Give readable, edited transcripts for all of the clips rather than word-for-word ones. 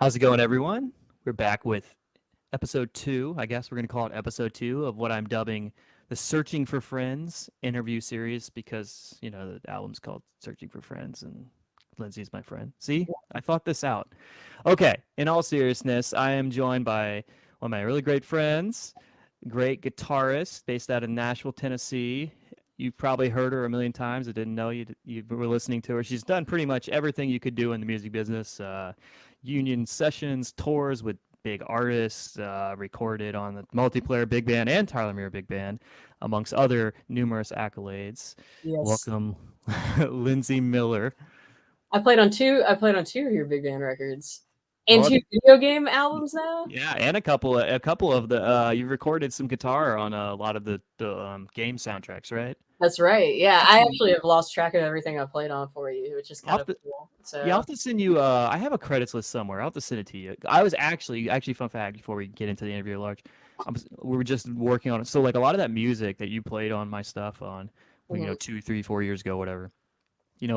How's it going, everyone? We're back with episode two. I guess we're going to call it episode two of what I'm dubbing the Searching for Friends interview series because, the album's called Searching for Friends and Lindsay's my friend. See, I thought this out. Okay, in all seriousness, I am joined by one of my really great friends, great guitarist based out of Nashville, Tennessee. You've probably heard her a million times. I didn't know you were listening to her. She's done pretty much everything you could do in the music business. Union sessions, tours with big artists, recorded on the Multiplayer Big Band and Tyler Mirror Big Band, amongst other numerous accolades. Yes. Welcome, Lindsey Miller. I played on two of your big band records. And Well, I two think video game albums now? yeah, and a couple of the you recorded some guitar on a lot of the game soundtracks, right? That's right. Yeah, I Actually, actually have lost track of everything I played on for you, which is I'll kind have of to, cool. yeah, I'll So, have to send you. I have a credits list somewhere. I'll have to send it to you. I was actually fun fact before we get into the interview at large. We were just working on it. So like a lot of that music that you played on my stuff on, mhm. 2, 3, 4 years ago, whatever.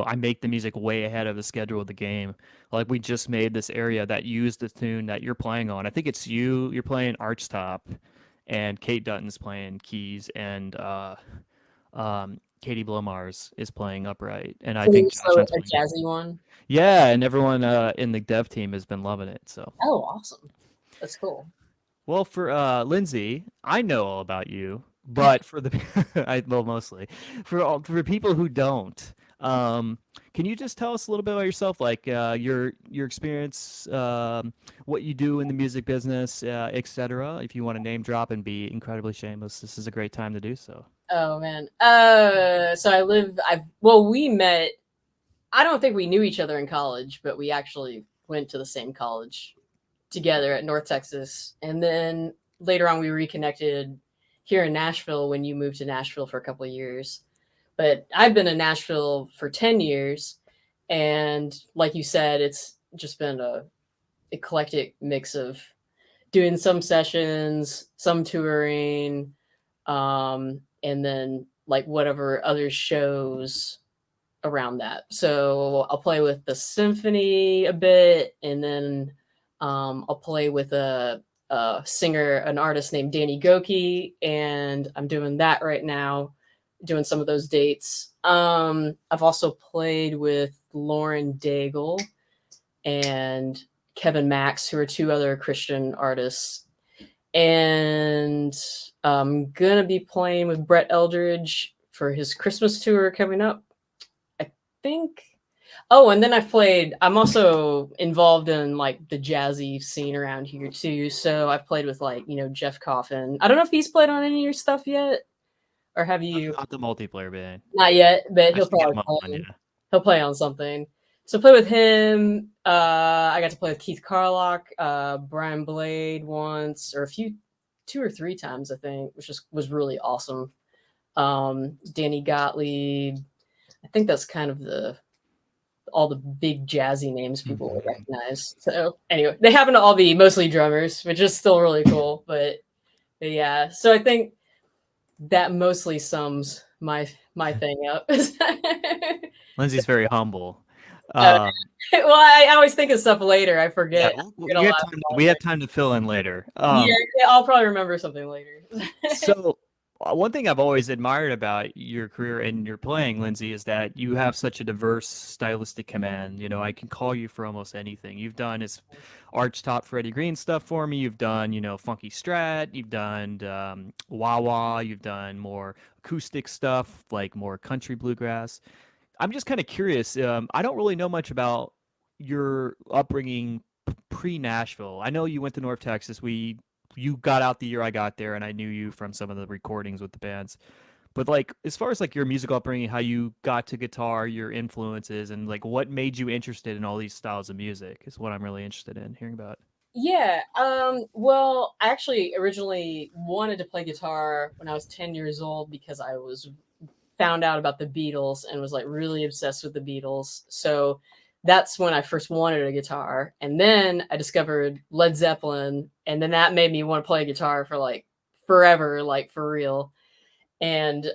I make the music way ahead of the schedule of the game. Like we just made this area that used the tune that you're playing on. I think it's you. You're playing Archtop, and Kate Dutton's playing keys, and Katie Blomars is playing upright, and I think Josh So Hunt's a playing guitar. jazzy one. Yeah, and everyone in the dev team has been loving it. So, Oh, awesome. That's cool. well, for Lindsay, I know all about you, but for the well, mostly for people who don't, can you just tell us a little bit about yourself, like your experience, what you do in the music business, etc. If you want to name drop and be incredibly shameless, this is a great time to do so. Oh man. So we met. I don't think we knew each other in college, but we actually went to the same college together at North Texas. And then later on, we reconnected here in Nashville when you moved to Nashville for a couple of years. But I've been in Nashville for 10 years. And like you said, it's just been a eclectic mix of doing some sessions, some touring, and then like whatever other shows around that. So I'll play with the symphony a bit, and then I'll play with a singer, an artist named Danny Goki, and I'm doing that right now, doing some of those dates. I've also played with Lauren Daigle and Kevin Max, who are two other Christian artists. And I'm gonna be playing with Brett Eldridge for his Christmas tour coming up, I think. Oh, and then I'm also involved in like the jazzy scene around here too. So I've played with Jeff Coffin. I don't know if he's played on any of your stuff yet, or have you? Not the multiplayer band. Not yet, but I should get him on. Yeah. he'll play on something. So play with him. I got to play with Keith Carlock, Brian Blade once, or a few, 2 or 3 times I think, which was really awesome. Danny Gottlieb. I think that's kind of the all the big jazzy names people would recognize. So anyway, they happen to all be mostly drummers, which is still really cool. But yeah, so I think that mostly sums my thing up. Lindsay's very humble. Uh, Um, well, I always think of stuff later. I yeah, forget. I forget a we have lot time. about We have things. time to fill in later. Yeah, yeah, I'll probably remember something later. So one thing I've always admired about your career and your playing, Lindsay, is that you have such a diverse stylistic command. I can call you for almost anything. You've done his archtop Freddie Green stuff for me. You've done, funky strat. You've done wah wah. You've done more acoustic stuff, like more country bluegrass. I'm just kind of curious. I don't really know much about your upbringing pre Nashville. I know you went to North Texas. You got out the year I got there, and I knew you from some of the recordings with the bands. But like, as far as like your musical upbringing, how you got to guitar, your influences, and like what made you interested in all these styles of music is what I'm really interested in hearing about. Yeah. Well, I actually originally wanted to play guitar when I was 10 years old because I was found out about the Beatles and was like really obsessed with the Beatles. So that's when I first wanted a guitar. And then I discovered Led Zeppelin, and then that made me want to play guitar for like forever, like for real. And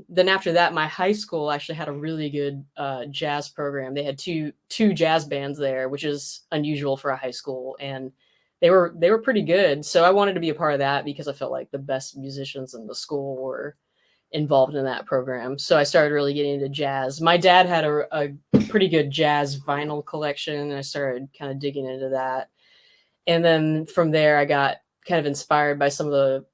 then after that, my high school actually had a really good jazz program. They had two jazz bands there, which is unusual for a high school, and they were pretty good. So I wanted to be a part of that because I felt like the best musicians in the school were involved in that program. So I started really getting into jazz. My dad had a pretty good jazz vinyl collection, and I started kind of digging into that. And then from there, I got kind of inspired by some of the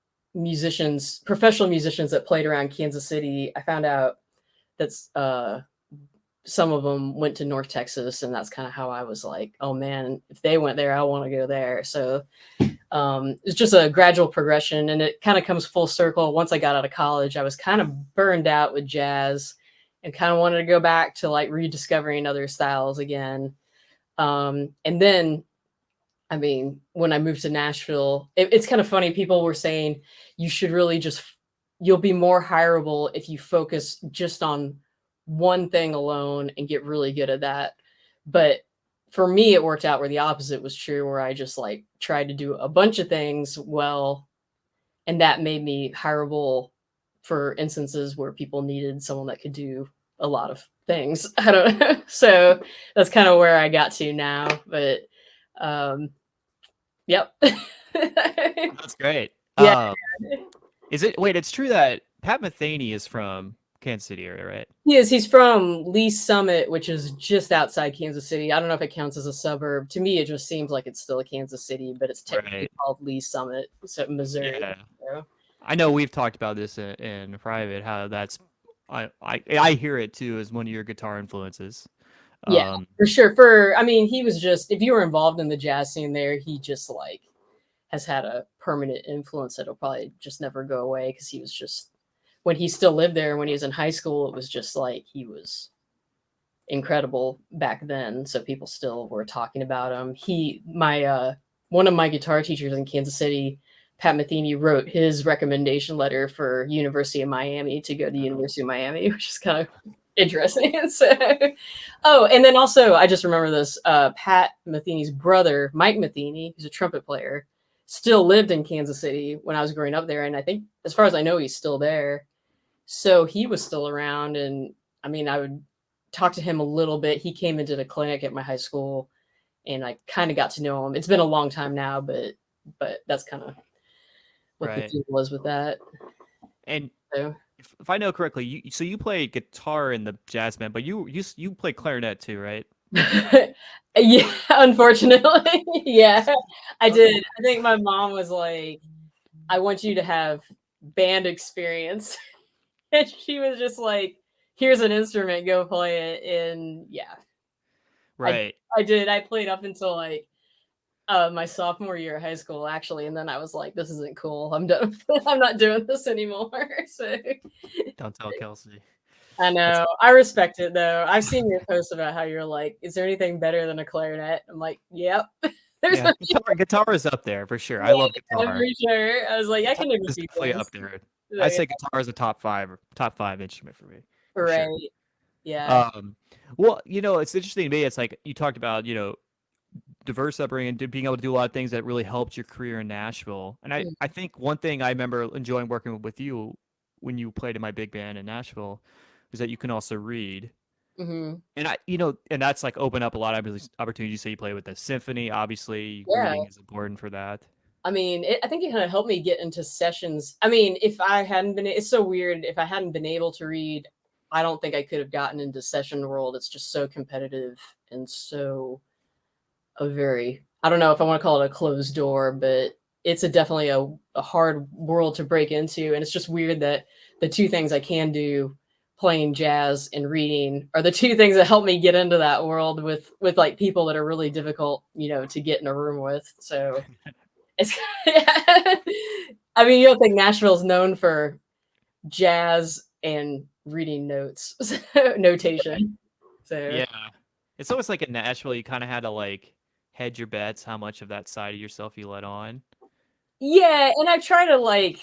professional musicians that played around Kansas City. I found out that's some of them went to North Texas, and that's kind of how I was like, oh man, if they went there, I want to go there. So it's just a gradual progression, and it kind of comes full circle. Once I got out of college, I was kind of burned out with jazz and kind of wanted to go back to like rediscovering other styles again. And then, I mean, when I moved to Nashville, it's kind of funny. People were saying you should really you'll be more hireable if you focus just on one thing alone and get really good at that. But for me, it worked out where the opposite was true, where I just like tried to do a bunch of things well, and that made me hireable for instances where people needed someone that could do a lot of things. I don't know. So that's kind of where I got to now. But yep. That's great. Yeah. Wait, it's true that Pat Metheny is from Kansas City area, right? He is. He's from Lee Summit, which is just outside Kansas City. I don't know if it counts as a suburb. To me, it just seems like it's still a Kansas City, but it's technically called Lee Summit, so Missouri. Yeah. So. I know we've talked about this in private, how that's I hear it too as one of your guitar influences. Yeah, for sure. I mean, he was just, if you were involved in the jazz scene there, he just like has had a permanent influence that'll probably just never go away, because he was just, when he still lived there, when he was in high school, it was just like he was incredible back then. So people still were talking about him. One of my guitar teachers in Kansas City, Pat Metheny, wrote his recommendation letter for University of Miami to go to University of Miami, which is kind of interesting. So, and then also, I just remember this, Pat Metheny's brother, Mike Metheny, who's a trumpet player, still lived in Kansas City when I was growing up there. And I think, as far as I know, he's still there. So he was still around. And I mean, I would talk to him a little bit. He came into the clinic at my high school, and I kind of got to know him. It's been a long time now, but that's kind of what the deal was with that. And so, if I know correctly, you play guitar in the jazz band, but you play clarinet too, right? Yeah, unfortunately. Yeah, I did. I think my mom was like, I want you to have band experience. And she was just like, here's an instrument, go play it. And yeah. Right. I did. I played up until like my sophomore year of high school, actually, and then I was like, this isn't cool. I'm done. I'm not doing this anymore. So don't tell Kelsey. I know. I respect it though. I've seen your post about how you're like, is there anything better than a clarinet? I'm like, yep. Yeah, guitar is up there for sure. Yeah, I love guitar. For sure. I was like, I can never see definitely up there. I'd say guitar is a top five instrument for me. For right. Sure. Yeah. Well, it's interesting to me. It's like you talked about, diverse upbringing, being able to do a lot of things that really helped your career in Nashville. And I think one thing I remember enjoying working with you when you played in my big band in Nashville is that you can also read. Mm-hmm. And and that's like opened up a lot of opportunities. So you play with the symphony, obviously reading is important for that. I mean, I think it kind of helped me get into sessions. I mean, if I hadn't been, it's so weird. If I hadn't been able to read, I don't think I could have gotten into session world. It's just so competitive and so I don't know if I want to call it a closed door, but it's definitely a hard world to break into. And it's just weird that the two things I can do, playing jazz and reading, are the two things that help me get into that world with like people that are really difficult, to get in a room with. So it's, I mean, you don't think Nashville's known for jazz and reading notes, notation. So yeah, it's almost like in Nashville, you kind of had to like hedge your bets, how much of that side of yourself you let on. Yeah, and I try to like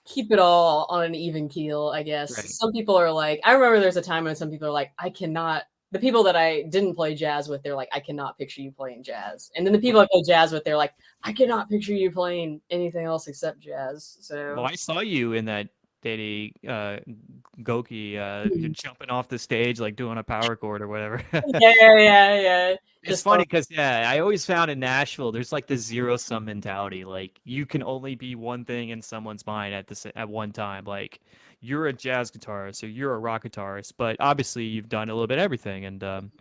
keep it all on an even keel, I guess. Right. Some people are like, I remember there's a time when some people are like, the people that I didn't play jazz with, they're like, I cannot picture you playing jazz. And then the people I play jazz with, they're like, I cannot picture you playing anything else except jazz. So well, I saw you in that Daddy Goki Mhm. jumping off the stage like doing a power chord or whatever. Yeah, yeah, yeah. It's Just funny because yeah, I always found in Nashville there's like the zero sum mentality. Like you can only be one thing in someone's mind at one time. Like you're a jazz guitarist or you're a rock guitarist, but obviously you've done a little bit of everything. And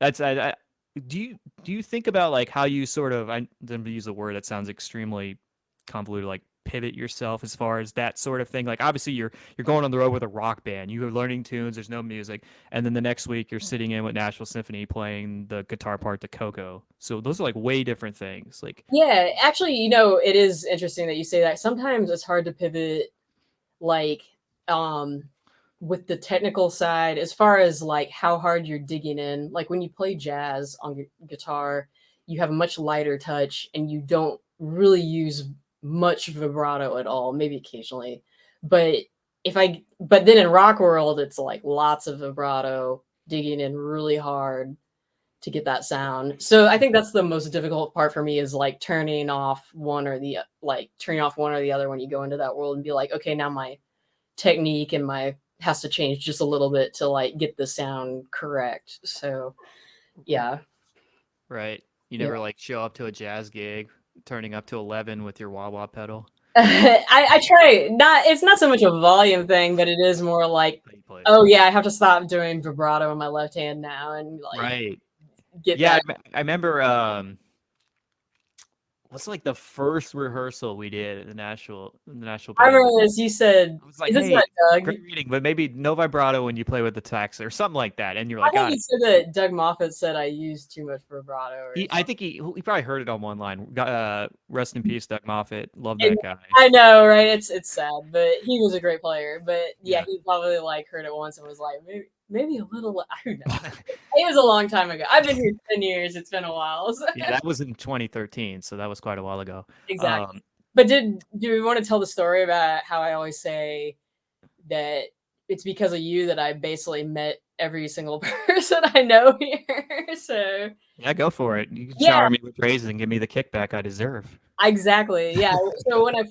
that's do you think about like how you sort of I didn't use a word that sounds extremely convoluted, like pivot yourself as far as that sort of thing. Like obviously you're going on the road with a rock band, you're learning tunes, there's no music, and then the next week you're sitting in with Nashville Symphony playing the guitar part to Coco. So those are like way different things. Like yeah, actually, it is interesting that you say that. Sometimes it's hard to pivot, like, um, with the technical side, as far as like how hard you're digging in. Like when you play jazz on guitar, you have a much lighter touch and you don't really use much vibrato at all, maybe occasionally. But but then in rock world, it's like lots of vibrato, digging in really hard to get that sound. So I think that's the most difficult part for me is like turning off one or the other when you go into that world and be like, okay, now my technique and my has to change just a little bit to like get the sound correct. So yeah. right, you Yeah. never like show up to a jazz gig turning up to 11 with your wah wah pedal. I try not it's not so much a volume thing, but it is more like, How you play it. oh yeah, I have to stop doing vibrato in my left hand now and like Right. get Yeah, that. I remember what's like the first rehearsal we did at the Nashville I band. remember this, you said, I was like, is this "Hey, not Doug? great reading, but maybe no vibrato when you play with the tax or something like that." And you're I like, think "Got you it." said that Doug Moffat said I used too much vibrato or I think he probably heard it on one line. Rest in something. peace, Doug Moffat. Love And that guy. I know, right? It's sad, but he was a great player. But yeah, Yeah. he probably like heard it once and was like, maybe a little. Who knows? It was a long time ago. I've been here 10 years. It's been a while. So. Yeah, that was in 2013, so that was quite a while ago. Exactly. But do we want to tell the story about how I always say that it's because of you that I basically met every single person I know here? So Yeah, go for it. You can yeah, shower me with praise and give me the kickback I deserve. exactly. Yeah. So when I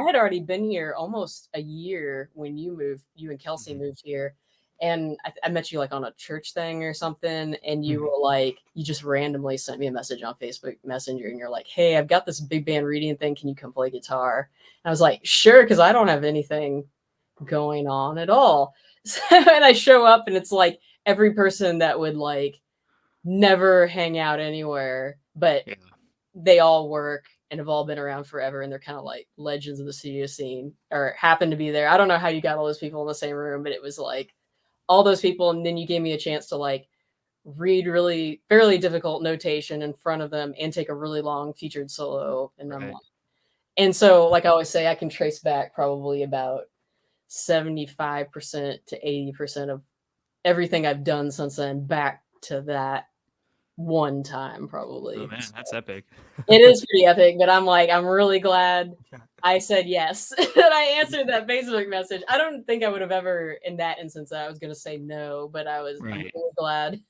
had already been here almost a year when you and Kelsey Mhm. moved here. And I met you like on a church thing or something. And you Mhm. were like, you just randomly sent me a message on Facebook Messenger. And you're like, hey, I've got this big band reading thing. Can you come play guitar? And I was like, sure. Cause I don't have anything going on at all. So, and I show up and it's like every person that would like never hang out anywhere, but Yeah. they all work and have all been around forever and they're kind of like legends of the studio scene or happen to be there. I don't know how you got all those people in the same room, but it was like all those people and then you gave me a chance to like read really fairly difficult notation in front of them and take a really long featured solo and I'm Right. like and so like I always say I can trace back probably about 75% to 80% of everything I've done since then back to that one time Oh probably. man, that's epic. It is pretty epic, but I'm like, I'm really glad I said yes. That I answered that Facebook message. I don't think I would have ever, in that instance, that I was going to say no, but I'm Right. really glad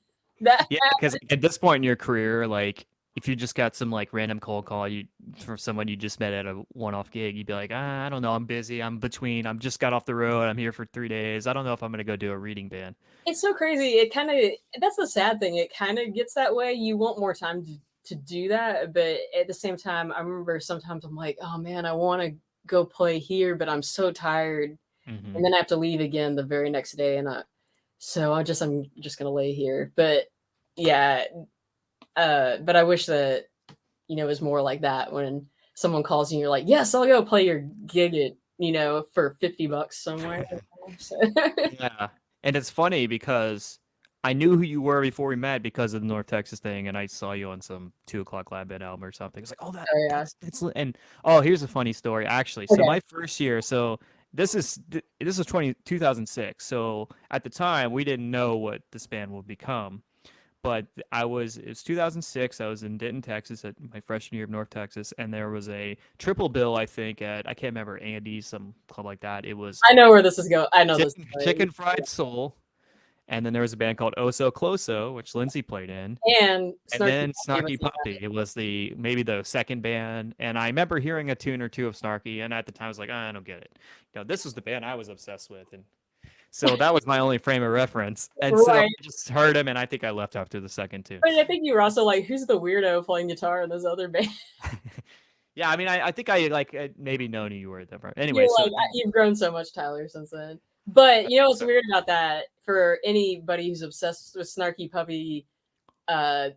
that Yeah, because at this point in your career, like if you just got some like random cold call you from someone you just met at a one-off gig, you'd be like, I don't know, I'm busy, I'm just got off the road, I'm here for 3 days, I don't know if I'm gonna go do a reading band. it's so crazy. It kind of, that's the sad thing. It kind of gets that way. You want more time to do that. But at the same time, I remember sometimes I'm like, oh man, I want to go play here, but I'm so tired. Hmm. And then I have to leave again the very next day. So I'm just gonna lay here. But yeah, but I wish that it was more like that when someone calls you and you're like, yes, I'll go play your gig at for $50 somewhere. So, Yeah, and it's funny because I knew who you were before we met because of the North Texas thing, and I saw you on some 2 o'clock Lab Band album or something. It's like, oh, so yeah. and oh, here's a funny story actually. So Okay. my first year, so this was 2006. So at the time, we didn't know what this band would become. But it was 2006. I was in Denton, Texas at my freshman year of North Texas, and there was a triple bill, I think, I can't remember, Andy's, some club like that. It was I know where this is going. I know this chicken, story. chicken fried soul, and then there was a band called Oso Closo, which Lindsey played in. And And Snarky then Puppy was Snarky the Puppy, it was maybe the second band, and I remember hearing a tune or two of Snarky, and at the time I was like, I don't get it. This was the band I was obsessed with, and so that was my only frame of reference. And so I right. just heard him, and I think I left after the second tune. But I think you were also like, who's the weirdo playing guitar in this other band? Yeah, I mean, I think I maybe known who you were there. Anyway, You're so like, you've grown so much, Tyler, since then. But you know what's weird about that? For anybody who's obsessed with Snarky Puppy uh,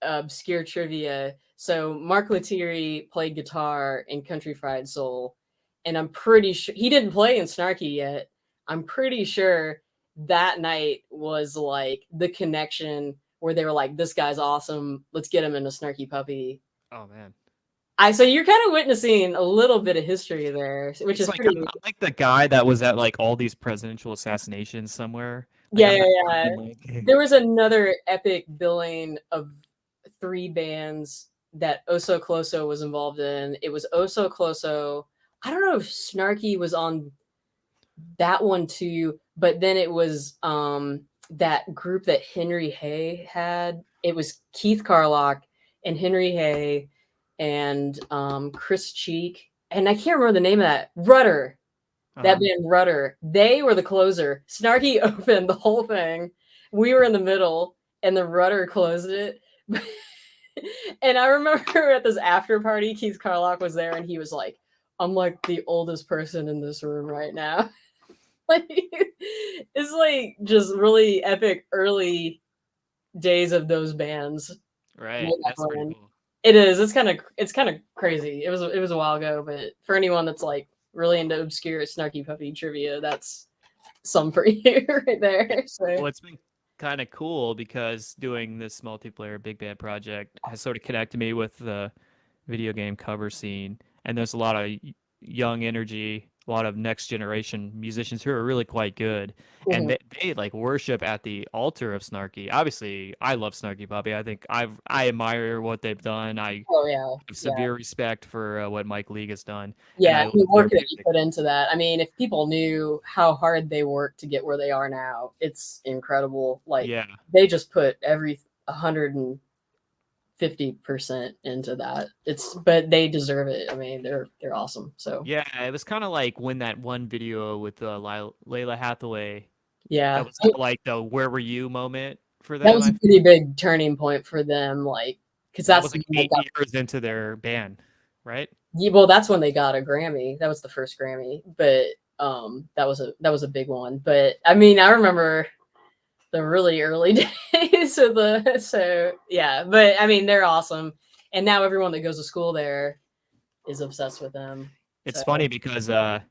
obscure trivia. So Mark Lettieri played guitar in Country Fried Soul, and I'm pretty sure he didn't play in Snarky yet. I'm pretty sure that night was like the connection where they were like, "This guy's awesome. Let's get him into Snarky Puppy." oh man. So you're kind of witnessing a little bit of history there, which It's is like pretty. I'm like the guy that was at like all these presidential assassinations somewhere. Like Yeah, I'm yeah, that yeah. person, like, There was another epic billing of 3 bands that Oso Closo was involved in. It was Oso Closo. I don't know if Snarky was on that one too, but then it was that group that Henry Hay had. It was Keith Carlock and Henry Hay and Chris Cheek. And I can't remember the name of that. Rudder. That band Rudder. They were the closer. Snarky opened the whole thing. We were in the middle, and the Rudder closed it. And I remember at this after party, Keith Carlock was there, and he was like, "I'm like the oldest person in this room right now." Like, it's like just really epic early days of those bands. right. That's pretty cool. It is. It's kind of crazy. It was a while ago, but for anyone that's like really into obscure Snarky Puppy trivia, that's some for you right there. So Well, it's been kind of cool because doing this multiplayer big band project has sort of connected me with the video game cover scene, and there's a lot of young energy, a lot of next generation musicians who are really quite good, and mhm. they like worship at the altar of Snarky. Obviously, I love Snarky Puppy. I think I admire what they've done. I Oh yeah, have yeah. severe respect for what Mike League has done, and Yeah, I love the their work that you music. put into that. I mean, if people knew how hard they worked to get where they are now, it's incredible. Like Yeah. they just put every 150% into that. But they deserve it. I mean, they're awesome. So Yeah, it was kind of like when that one video with Layla Hathaway, that yeah, was like the "Where were you" moment for that them. was a pretty big turning point for them. Like, because That that's was the like one that 8 years into their band, right? yeah, well, that's when they got a Grammy. That was the first Grammy, but that was a big one. But I mean, I remember the really early days of the so yeah. But I mean, they're awesome, and now everyone that goes to school there is obsessed with them. It's So funny because I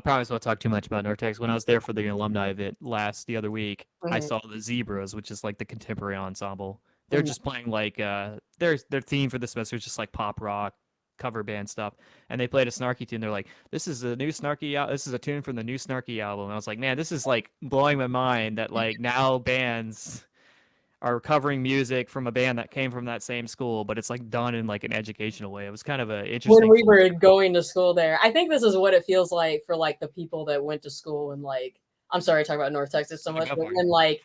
promise won't talk too much about Nortex. When I was there for the alumni event the other week, I mhm, saw the Zebras, which is like the contemporary ensemble. They're mhm. just playing like their theme for the semester is just like pop rock cover band stuff, and they played a Snarky tune. They're like, "This is a new This is a tune from the new Snarky album." And I was like, "Man, this is like blowing my mind that like now bands are covering music from a band that came from that same school, but it's like done in like an educational way." It was kind of an When interesting we full were circle. going to school there, I think this is what it feels like for like the people that went to school and like I'm sorry to talk about North Texas so Oh, much, go but for it. when like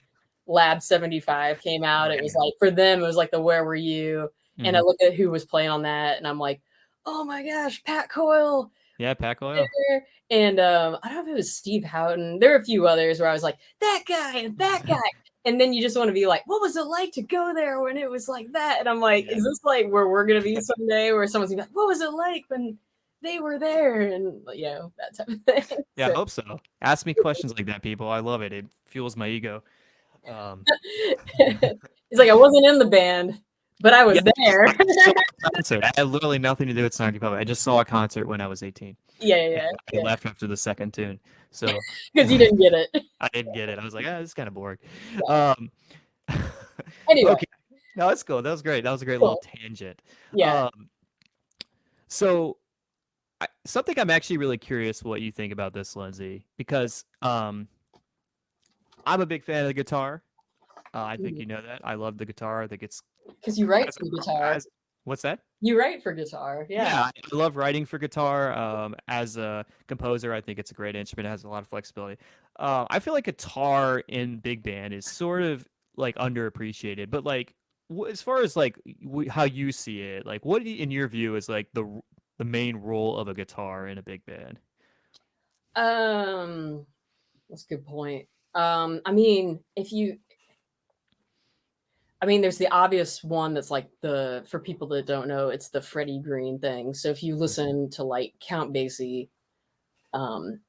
Lab 75 came Oh out, it was yeah. like for them, it was like the Where Were You? And I Hmm. look at who was playing on that, and I'm like, oh my gosh, Pat Coyle. Yeah, Pack Oil. There. And I don't know if it was Steve Houghton. There are a few others where I was like, that guy and that guy. And then you just want to be like, what was it like to go there when it was like that? And I'm like, Yeah. is this like where we're gonna be someday where someone's gonna be like, what was it like when they were there? And you know, that type of thing. Yeah, I So hope so. Ask me questions like that, people. I love it. It fuels my ego. Um, he's like, I wasn't in the band, but I yeah, was there. I just saw a concert. I had literally nothing to do with Snarky Puppy. I just saw a concert when I was 18, Yeah, and yeah, I yeah. left after the second tune. So Because you didn't get it. I didn't get it. I was like, this is kind of boring. Yeah. Um, Anyway, okay. No, that's cool. That was great. That was a great little cool. tangent. Yeah. Um, so something I'm actually really curious what you think about this, Lindsay, because I'm a big fan of the guitar. I think you know that. I love the guitar. I think it's Because you write as some guitar. What's that? You write for guitar, yeah. Yeah, I love writing for guitar. As a composer, I think it's a great instrument. It has a lot of flexibility. I feel like guitar in big band is sort of like underappreciated, but like as far as like how you see it, like what in your view is like the main role of a guitar in a big band? Um, that's a good point. I mean, if you I mean, there's the obvious one that's like the for people that don't know, it's the Freddie Green thing. So if you listen to like Count Basie,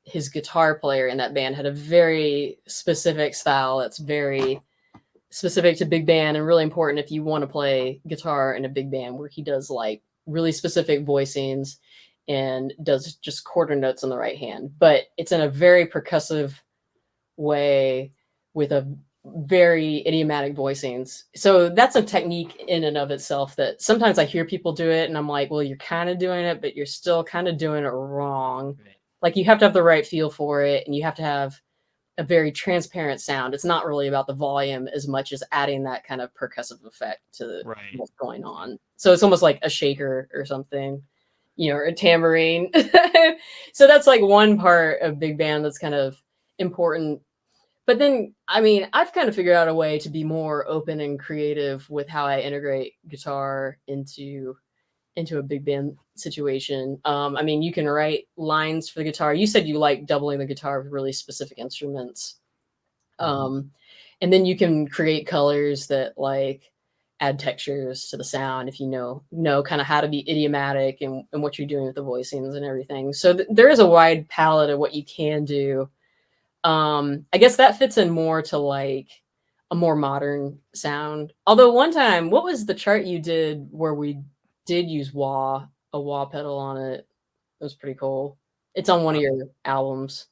his guitar player in that band had a very specific style that's very specific to big band and really important if you want to play guitar in a big band, where he does like really specific voicings and does just quarter notes on the right hand. But it's in a very percussive way with a very idiomatic voicings. So that's a technique in and of itself that sometimes I hear people do it and I'm like, well, you're kind of doing it, but you're still kind of doing it wrong. Right. Like you have to have the right feel for it and you have to have a very transparent sound. It's not really about the volume as much as adding that kind of percussive effect to Right. what's going on. So it's almost like a shaker or something, or a tambourine. So that's like one part of big band that's kind of important. But then, I mean, I've kind of figured out a way to be more open and creative with how I integrate guitar into a big band situation. I mean, you can write lines for the guitar. You said you like doubling the guitar with really specific instruments. Mhm. And then you can create colors that like add textures to the sound if you know kind of how to be idiomatic and what you're doing with the voicings and everything. So there is a wide palette of what you can do. I guess that fits in more to like a more modern sound. Although one time, what was the chart you did where we did use a wah pedal on it? It was pretty cool. It's on one of your albums,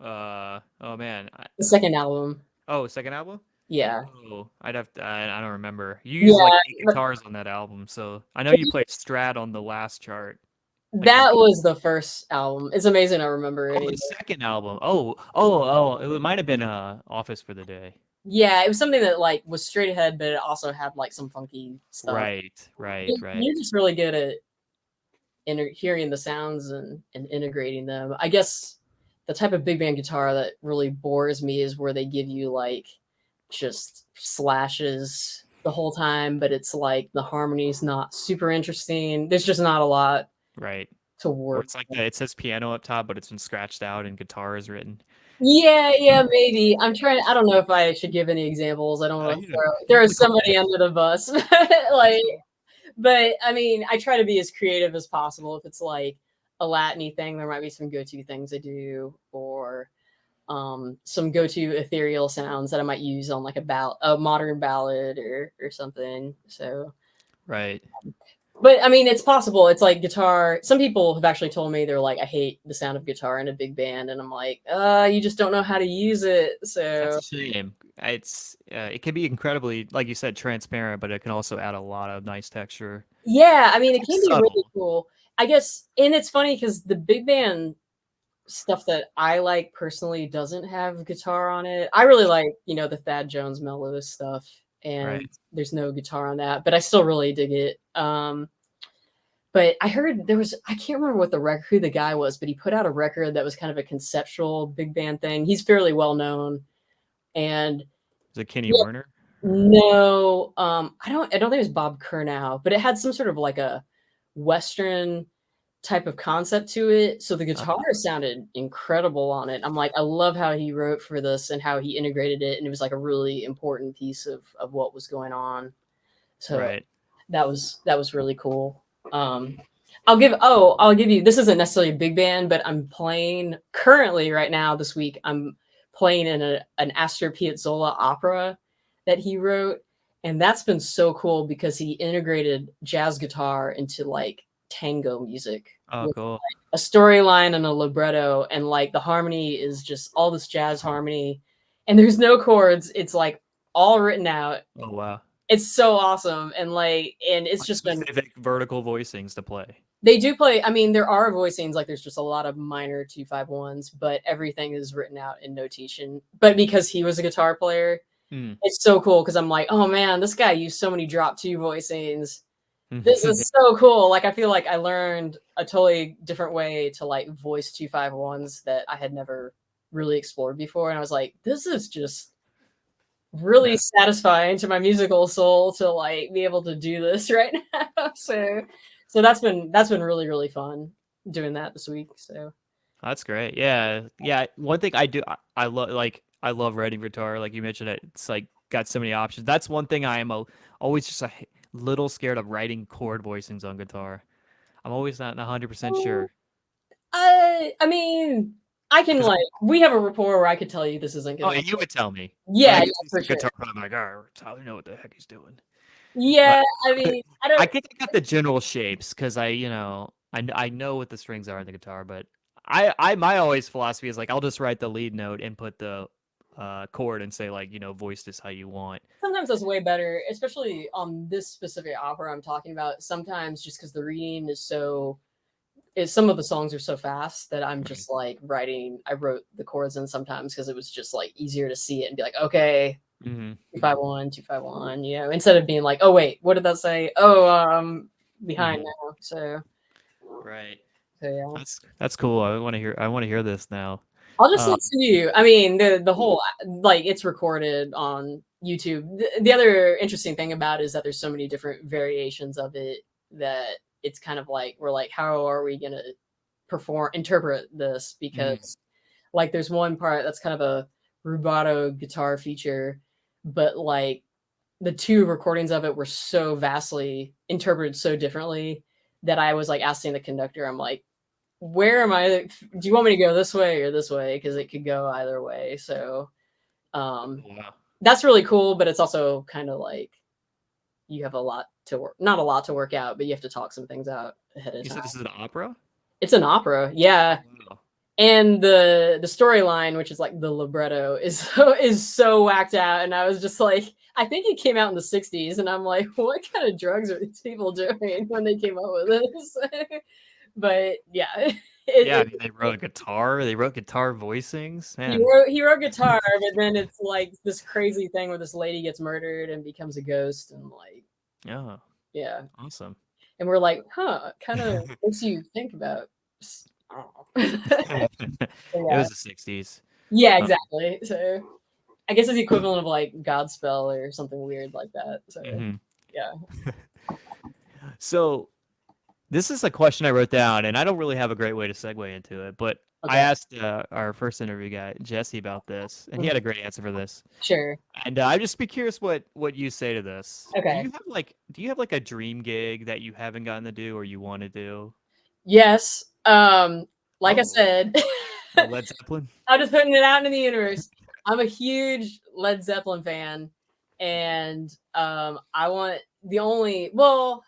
Oh man. the second album. Oh, second album? Yeah, Oh, I don't remember. You used like yeah. eight guitars on that album, so I know you played Strat on the last chart. I can't. That was the first album. It's amazing I remember Oh, any the of it. second album. Oh, it might have been Office for the Day. Yeah, it was something that like was straight ahead, but it also had like some funky stuff. Right, right, right. You're just really good at hearing the sounds and integrating them. I guess the type of big band guitar that really bores me is where they give you like just slashes the whole time, but it's like the harmony's not super interesting. There's just not a lot Right. to Or work. it's like it says piano up top, but it's been scratched out and guitar is written. Yeah, yeah, maybe. I'm trying. I don't know if I should give any examples. I don't want to You throw can call somebody it. under the bus. That's Like, cool. but I mean, I try to be as creative as possible. If it's like a Latiny thing, there might be some go-to things I do, or some go-to ethereal sounds that I might use on like a modern ballad or something. So, Right. but I mean, it's possible. It's like guitar. Some people have actually told me they're like, I hate the sound of guitar in a big band, and I'm like, you just don't know how to use it. That's So a shame. It can be incredibly, like you said, transparent, but it can also add a lot of nice texture. yeah, I mean, It's it like can be really subtle. cool. I guess, and it's funny because the big band stuff that I like personally doesn't have guitar on it. I really like, the Thad Jones mellow stuff, Right. and there's no guitar on that, but I still really dig it. But I heard I can't remember what who the guy was, but he put out a record that was kind of a conceptual big band thing. He's fairly well known, and Is it Kenny yeah, Werner? no, I don't think it was Bob Kurnow, but it had some sort of like a Western type of concept to it. So the guitar Uh, sounded incredible on it. I'm like, I love how he wrote for this and how he integrated it. And it was like a really important piece of what was going on. So right. that was really cool. Um, I'll give you, this isn't necessarily a big band, but I'm playing currently right now this week. I'm playing in an Astor Piazzolla opera that he wrote. And that's been so cool because he integrated jazz guitar into like tango music Oh, with cool. a storyline and a libretto. And like the harmony is just all this jazz harmony. And there's no chords. It's like all written out. Oh, wow. It's so awesome. And it's Like just been specific vertical voicings to play. they do play. I mean, there are voicings, like there's just a lot of minor 2-5-1s, but everything is written out in notation. But because he was a guitar player, Hmm. it's so cool because I'm like, oh man, this guy used so many drop two voicings. This is so cool. Like, I feel like I learned a totally different way to like voice 251s that I had never really explored before. And I was like, this is just really Yeah, satisfying to my musical soul to like be able to do this right now. So that's been really, really fun doing that this week. So that's great. Yeah, yeah. One thing I do, I love I love writing guitar. Like you mentioned, it's like got so many options. That's one thing I am always just a little scared of writing chord voicings on guitar. I'm always not 100% sure. I mean, I can Because like we have a rapport where I could tell you this isn't oh, gonna you would tell me, but yeah, I yeah, can see for some sure. guitar, but I'm like, oh, Tyler, know what the heck he's doing. But Yeah, I mean, I I don't think I got the general shapes because I know what the strings are in the guitar, but my always philosophy is like I'll just write the lead note and put the chord and say like voice this how you want. sometimes that's way better, especially on this specific opera I'm talking about. Sometimes just because the reading is some of the songs are so fast that I'm Right. just like I wrote the chords in sometimes because it was just like easier to see it and be like, okay, Hmm. 251, 251, instead of being like, oh wait, what did that say? Oh, behind Hmm. now. Right. So yeah. That's cool. I want to hear this now. I'll just Um, send to you. I mean, the whole like it's recorded on YouTube. The other interesting thing about it is that there's so many different variations of it that it's kind of like we're like, how are we gonna interpret this? mhm. Because like there's one part that's kind of a rubato guitar feature, but like the two recordings of it were so vastly interpreted so differently that I was like asking the conductor, I'm like, where am I? Do you want me to go this way or this way? Because it could go either way. So um, Wow. that's really cool, but it's also kind of like you have a lot to work, not a lot to work out, but you have to talk some things out ahead of You time. said this is an opera? It's an opera, Oh, yeah. wow. And the storyline, which is like the libretto, is so whacked out. And I was just like, I think it came out in the 60s, and I'm like, what kind of drugs are these people doing when they came up with this? But yeah, Yeah, I it, mean they wrote a guitar. They wrote guitar voicings. he Man. wrote he wrote guitar, but then it's like this crazy thing where this lady gets murdered and becomes a ghost, and like Yeah, yeah, awesome. and we're like, huh, kind of makes you think about. I don't know. It Yeah, was the 60s. yeah, Uh, exactly. So I guess it's the equivalent of like Godspell or something weird like that. So mhm. yeah, So this is a question I wrote down, and I don't really have a great way to segue into it, but I okay, asked our first interview guy, Jesse, about this, and he mhm, had a great answer for this. sure, And I'd just be curious what you say to this. okay, Do you have like a dream gig that you haven't gotten to do or you want to do? yes. Like I Oh, said, Led Zeppelin? I'm just putting it out into the universe. I'm a huge Led Zeppelin fan, and I want the only well,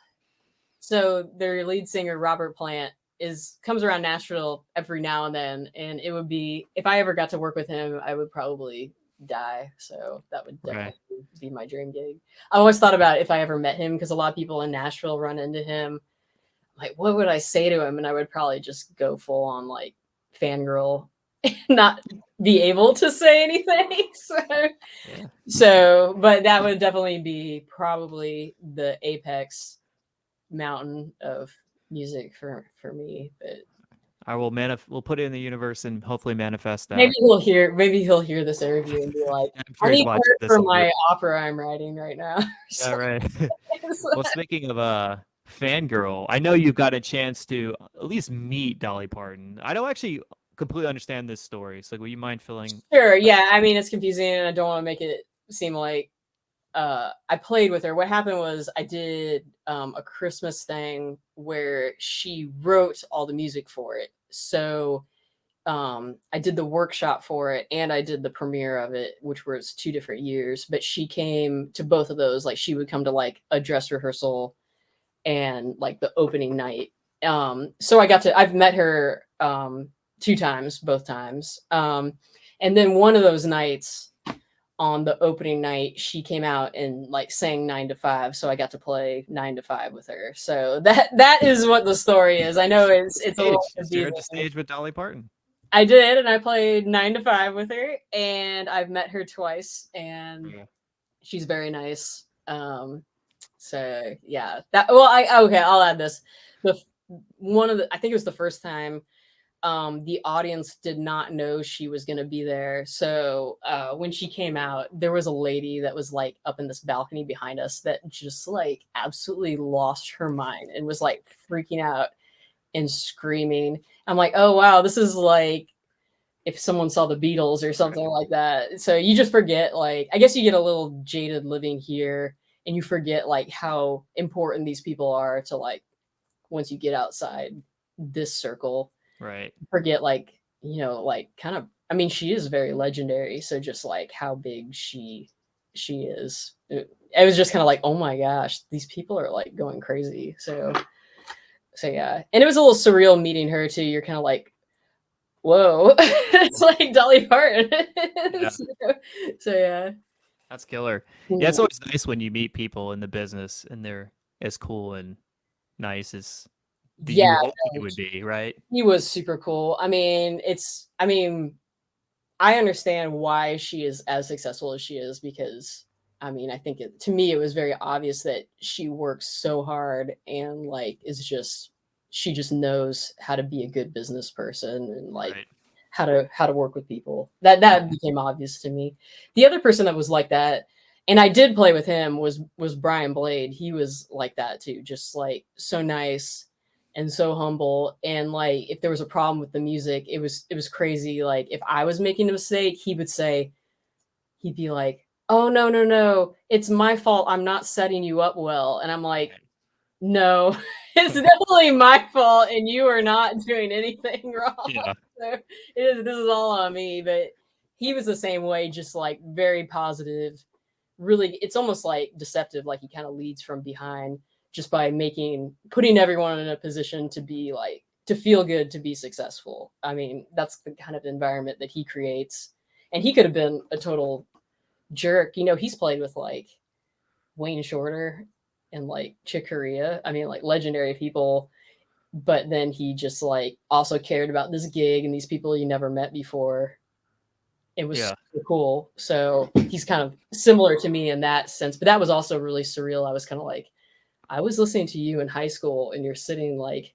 so their lead singer Robert Plant is comes around Nashville every now and then, and it would be if I ever got to work with him, I would probably die. So that would Right. definitely be my dream gig. I always thought about if I ever met him because a lot of people in Nashville run into him. Like, what would I say to him? And I would probably just go full on like fangirl, not be able to say anything. Yeah. But that would definitely be probably the apex mountain of music for me. But I will we'll put it in the universe and hopefully manifest maybe that. he'll hear this interview and be like, I'm I sure he's need watching work this for over. my opera I'm writing right now. Yeah, So right. it's Well, like, speaking of fangirl, I know you've got a chance to at least meet Dolly Parton. I don't actually completely understand this story, so will you mind filling sure, us? yeah. I mean, it's confusing, and I don't want to make it seem like I played with her. What happened was I did a Christmas thing where she wrote all the music for it. So I did the workshop for it and I did the premiere of it, which was 2 different years. But she came to both of those. Like she would come to like a dress rehearsal and like the opening night. So I've met her 2 times, both times. And then one of those nights on the opening night, she came out and like sang 9 to 5. So I got to play 9 to 5 with her. So that is what the story is. I know it's a little Stage. You confusing. shared the stage with Dolly Parton. I did, and I played 9 to 5 with her, and I've met her twice, and Yeah. she's very nice. So yeah, that well, okay, I'll add this. The one of the I think it was the first time the audience did not know she was going to be there. So when she came out, there was a lady that was like up in this balcony behind us that just like absolutely lost her mind and was like freaking out and screaming. I'm like, oh wow, this is like if someone saw the Beatles or something like that. So you just forget, like, I guess you get a little jaded living here and you forget like how important these people are to like once you get outside this circle, Right. forget like, like kind of I mean she is very legendary, so just like how big she is. It was just kind of like, oh my gosh, these people are like going crazy. So yeah. And it was a little surreal meeting her too. You're kind of like, whoa, it's like Dolly Parton. Yeah. So yeah. That's killer. Yeah, it's Mhm. always nice when you meet people in the business and they're as cool and nice as you Yeah, hope they no, would be, right? he was super cool. I mean, I understand why she is as successful as she is because I think to me it was very obvious that she works so hard and like is just she just knows how to be a good business person and like Right. how to work with people. That became obvious to me. The other person that was like that, and I did play with him was Brian Blade. He was like that too, just like so nice and so humble. And like if there was a problem with the music, it was crazy. Like if I was making a mistake, he'd be like, "Oh no, no, no. It's my fault. I'm not setting you up well." And I'm like, Right. "No. It's definitely my fault and you are not doing anything wrong." Yeah. So this is all on me, but he was the same way, just like very positive. Really, it's almost like deceptive, like he kind of leads from behind just by putting everyone in a position to be like to feel good, to be successful. I mean, that's the kind of environment that he creates. And he could have been a total jerk. He's played with like Wayne Shorter and like Chick Corea. I mean, like legendary people. But then he just like also cared about this gig and these people you never met before. It was Yeah. super cool. So he's kind of similar to me in that sense. But that was also really surreal. I was kind of like, I was listening to you in high school and you're sitting like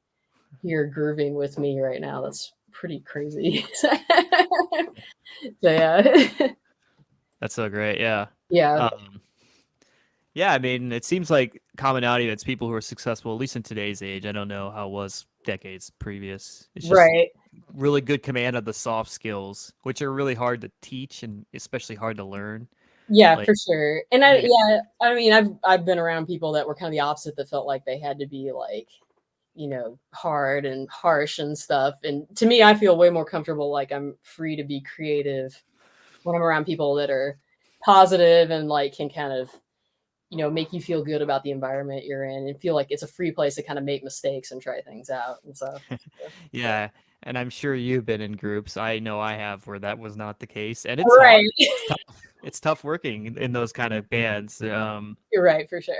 here grooving with me right now. That's pretty crazy. So yeah. That's so great. Yeah. Yeah. Um, yeah, I mean, it seems like commonality that's people who are successful, at least in today's age. I don't know how it was decades previous. It's just Right. really good command of the soft skills, which are really hard to teach and especially hard to learn. Yeah, Like, for sure. And yeah, I mean, I've been around people that were kind of the opposite that felt like they had to be like, hard and harsh and stuff. And to me, I feel way more comfortable like I'm free to be creative when I'm around people that are positive and like can kind of, make you feel good about the environment you're in and feel like it's a free place to kind of make mistakes and try things out and stuff. So, yeah. And I'm sure you've been in groups. I know I have where that was not the case, and it's hard. right. It's tough. It's tough working in those kind of bands. You're right for sure.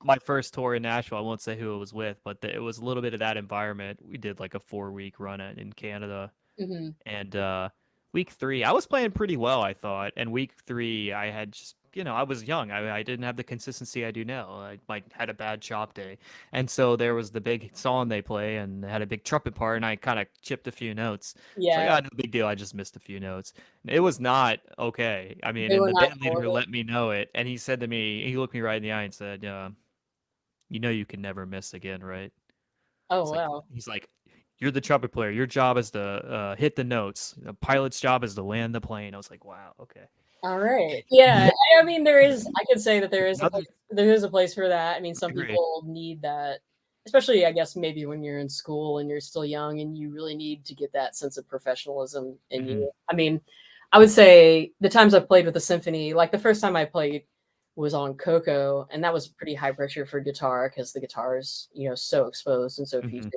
My first tour in Nashville, I won't say who it was with, but it was a little bit of that environment. We did like a 4 week run in Canada, Hmm. and week three, I was playing pretty well, I thought. And week three, I had just, I was young. I didn't have the consistency I do now. I had a bad chop day. And so there was the big song they play and they had a big trumpet part, and I kind of chipped a few notes. It's like, Yeah, oh, no big deal. I just missed a few notes. It was not okay. I mean, they and were the not band cool leader with it. let me know it. And he said to me, he looked me right in the eye and said, you know, you can never miss again, right? Oh It's like, wow. he's like, you're the trumpet player. Your job is to hit the notes. The pilot's job is to land the plane. I was like, wow, okay. All right. Yeah. I mean, I could say that Another, there is a place for that. I mean, I some agree. people need that, especially I guess maybe when you're in school and you're still young and you really need to get that sense of professionalism in Hmm. you. I mean, I would say the times I've played with the symphony, like the first time I played was on Coco, and that was pretty high pressure for guitar because the guitar is, so exposed and so Hmm. featured.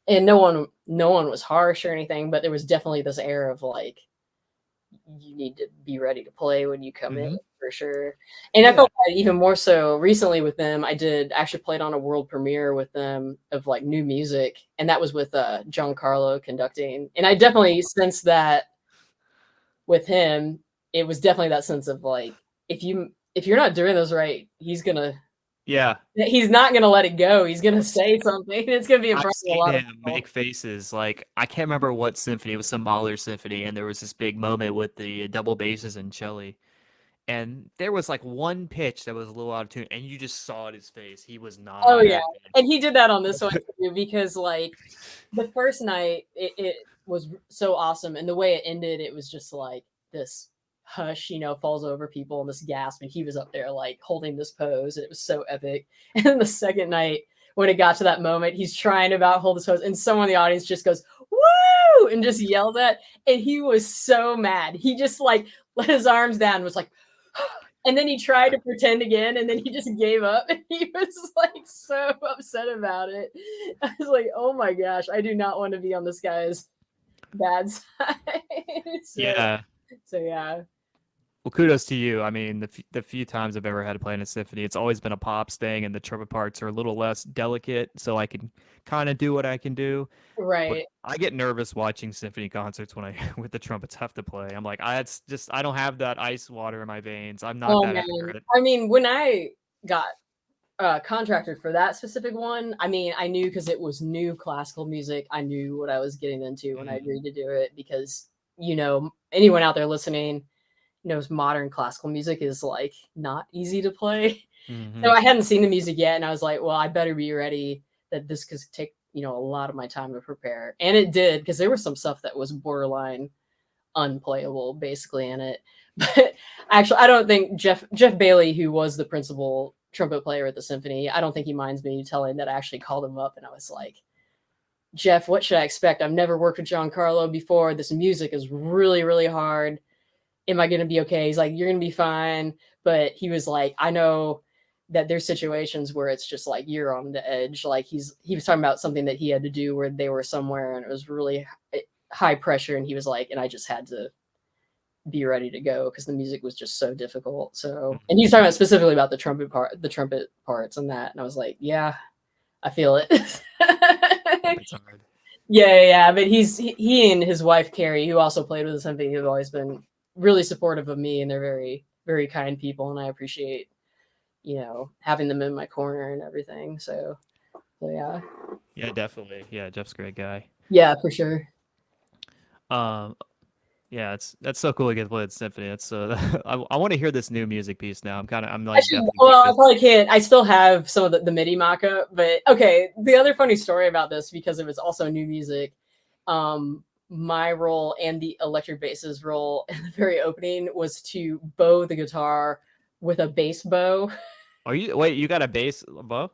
And no one was harsh or anything, but there was definitely this air of like you need to be ready to play when you come in Hmm. for sure. And I Yeah. felt that even more so recently with them. I did actually played on a world premiere with them of like new music, and that was with Giancarlo conducting. And I definitely sensed that with him. It was definitely that sense of like if you're not doing this right, he's gonna. Yeah. He's not gonna let it go. He's gonna say something. It's gonna be in I've front of a seen lot of him people. make faces like I can't remember what symphony. It was some Mahler symphony, and there was this big moment with the double basses and cello, and there was like one pitch that was a little out of tune, and you just saw it his face. He was Oh not yeah, happy. and he did that on this one too because like the first night it was so awesome, and the way it ended, it was just like this hush, falls over people and this gasp, and he was up there like holding this pose, and it was so epic. And then the second night, when it got to that moment, he's trying to about hold his pose, and someone in the audience just goes "woo" and just yelled at, and he was so mad. He just like let his arms down, and was like. And then he tried to pretend again, and then he just gave up. And he was like so upset about it. I was like, "Oh my gosh, I do not want to be on this guy's bad side." so, Yeah. so yeah, Well, kudos to you. I mean, the few times I've ever had to play in a symphony, it's always been a pops thing, and the trumpet parts are a little less delicate, so I can kind of do what I can do. But right. I get nervous watching symphony concerts when I with the trumpets have to play. I'm like, I don't have that ice water in my veins. I'm not Oh that man, accurate. I mean, when I got contracted for that specific one, I mean, I knew because it was new classical music. I knew what I was getting into when I Mhm. agreed to do it because anyone out there listening knows modern classical music is like not easy to play. So Mhm. I hadn't seen the music yet, and I was like, well, I better be ready that this could take a lot of my time to prepare, and it did because there was some stuff that was borderline unplayable basically in it. But actually, I don't think Jeff Bailey, who was the principal trumpet player at the symphony, I don't think he minds me telling that I actually called him up and I was like, Jeff, what should I expect? I've never worked with Giancarlo before. This music is really, really hard. Am I going to be okay? He's like, you're going to be fine. But he was like, I know that there's situations where it's just like you're on the edge. Like he was talking about something that he had to do where they were somewhere and it was really high pressure. And he was like, and I just had to be ready to go because the music was just so difficult. So, and Mhm. he's talking about specifically about the trumpet parts and that. And I was like, yeah, I feel it. Trumpet's hard. Yeah. But he and his wife Carrie, who also played with the symphony, have always been really supportive of me, and they're very, very kind people, and I appreciate having them in my corner and everything. So yeah, Yeah, definitely. Yeah, Jeff's a great guy. yeah, for sure. Um, yeah, it's that's so cool to get to play at symphony. That's I want to hear this new music piece now. I'm I like should. definitely Well, I curious. probably can't. I still have some of the MIDI mock-up, but okay. The other funny story about this, because it was also new music, my role and the electric bass's role in the very opening was to bow the guitar with a bass bow. Are you wait? You got a bass bow?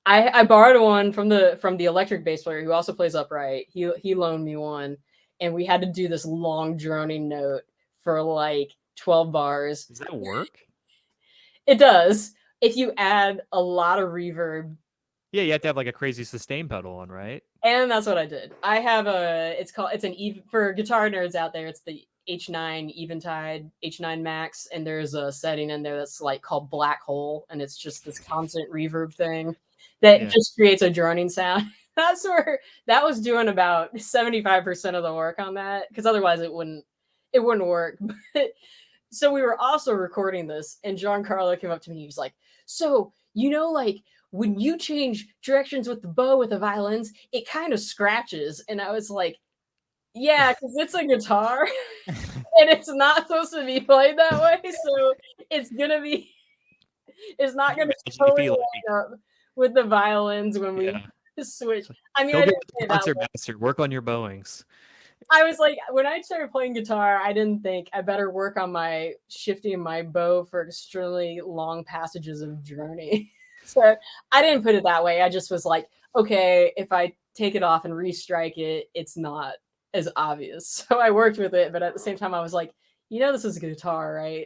I borrowed one from the electric bass player who also plays upright. He loaned me one, and we had to do this long droning note for like 12 bars. Does that work? It does. If you add a lot of reverb. Yeah, you have to have like a crazy sustain pedal on, right? And that's what I did. I have it's an even for guitar nerds out there, it's the H9 Eventide, H9 Max, and there's a setting in there that's like called Black Hole, and it's just this constant reverb thing that Yeah. just creates a droning sound. That's where that was doing about 75% of the work on that, because otherwise it wouldn't work. But so we were also recording this, and Giancarlo came up to me. He was like, "So like when you change directions with the bow with the violins, it kind of scratches." And I was like, "Yeah, because it's a guitar, and it's not supposed to be played that way. So it's gonna be, it's not Can you gonna imagine if totally he like line up with the violins when we yeah. switch." It's like, I mean, go I get didn't with say the it that concert way. master, work on your bowings. I was like, when I started playing guitar, I didn't think I better work on my shifting my bow for extremely long passages of journey. So I didn't put it that way. I just was like, okay, if I take it off and restrike it, it's not as obvious. So I worked with it, but at the same time, I was like, this is a guitar, right?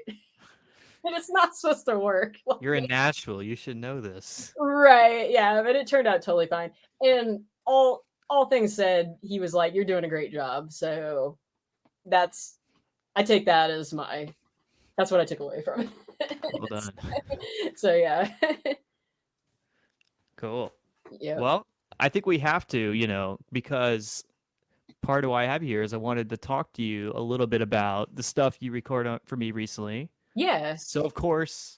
And it's not supposed to work. You're in Nashville. You should know this. Right. Yeah, but it turned out totally fine. And all things said, he was like, "You're doing a great job." So that's I take that as that's what I took away from Well it. done. So yeah. Cool. Yep. Well, I think we have to, because part of why I have you here is I wanted to talk to you a little bit about the stuff you recorded for me recently. Yeah. So, of course,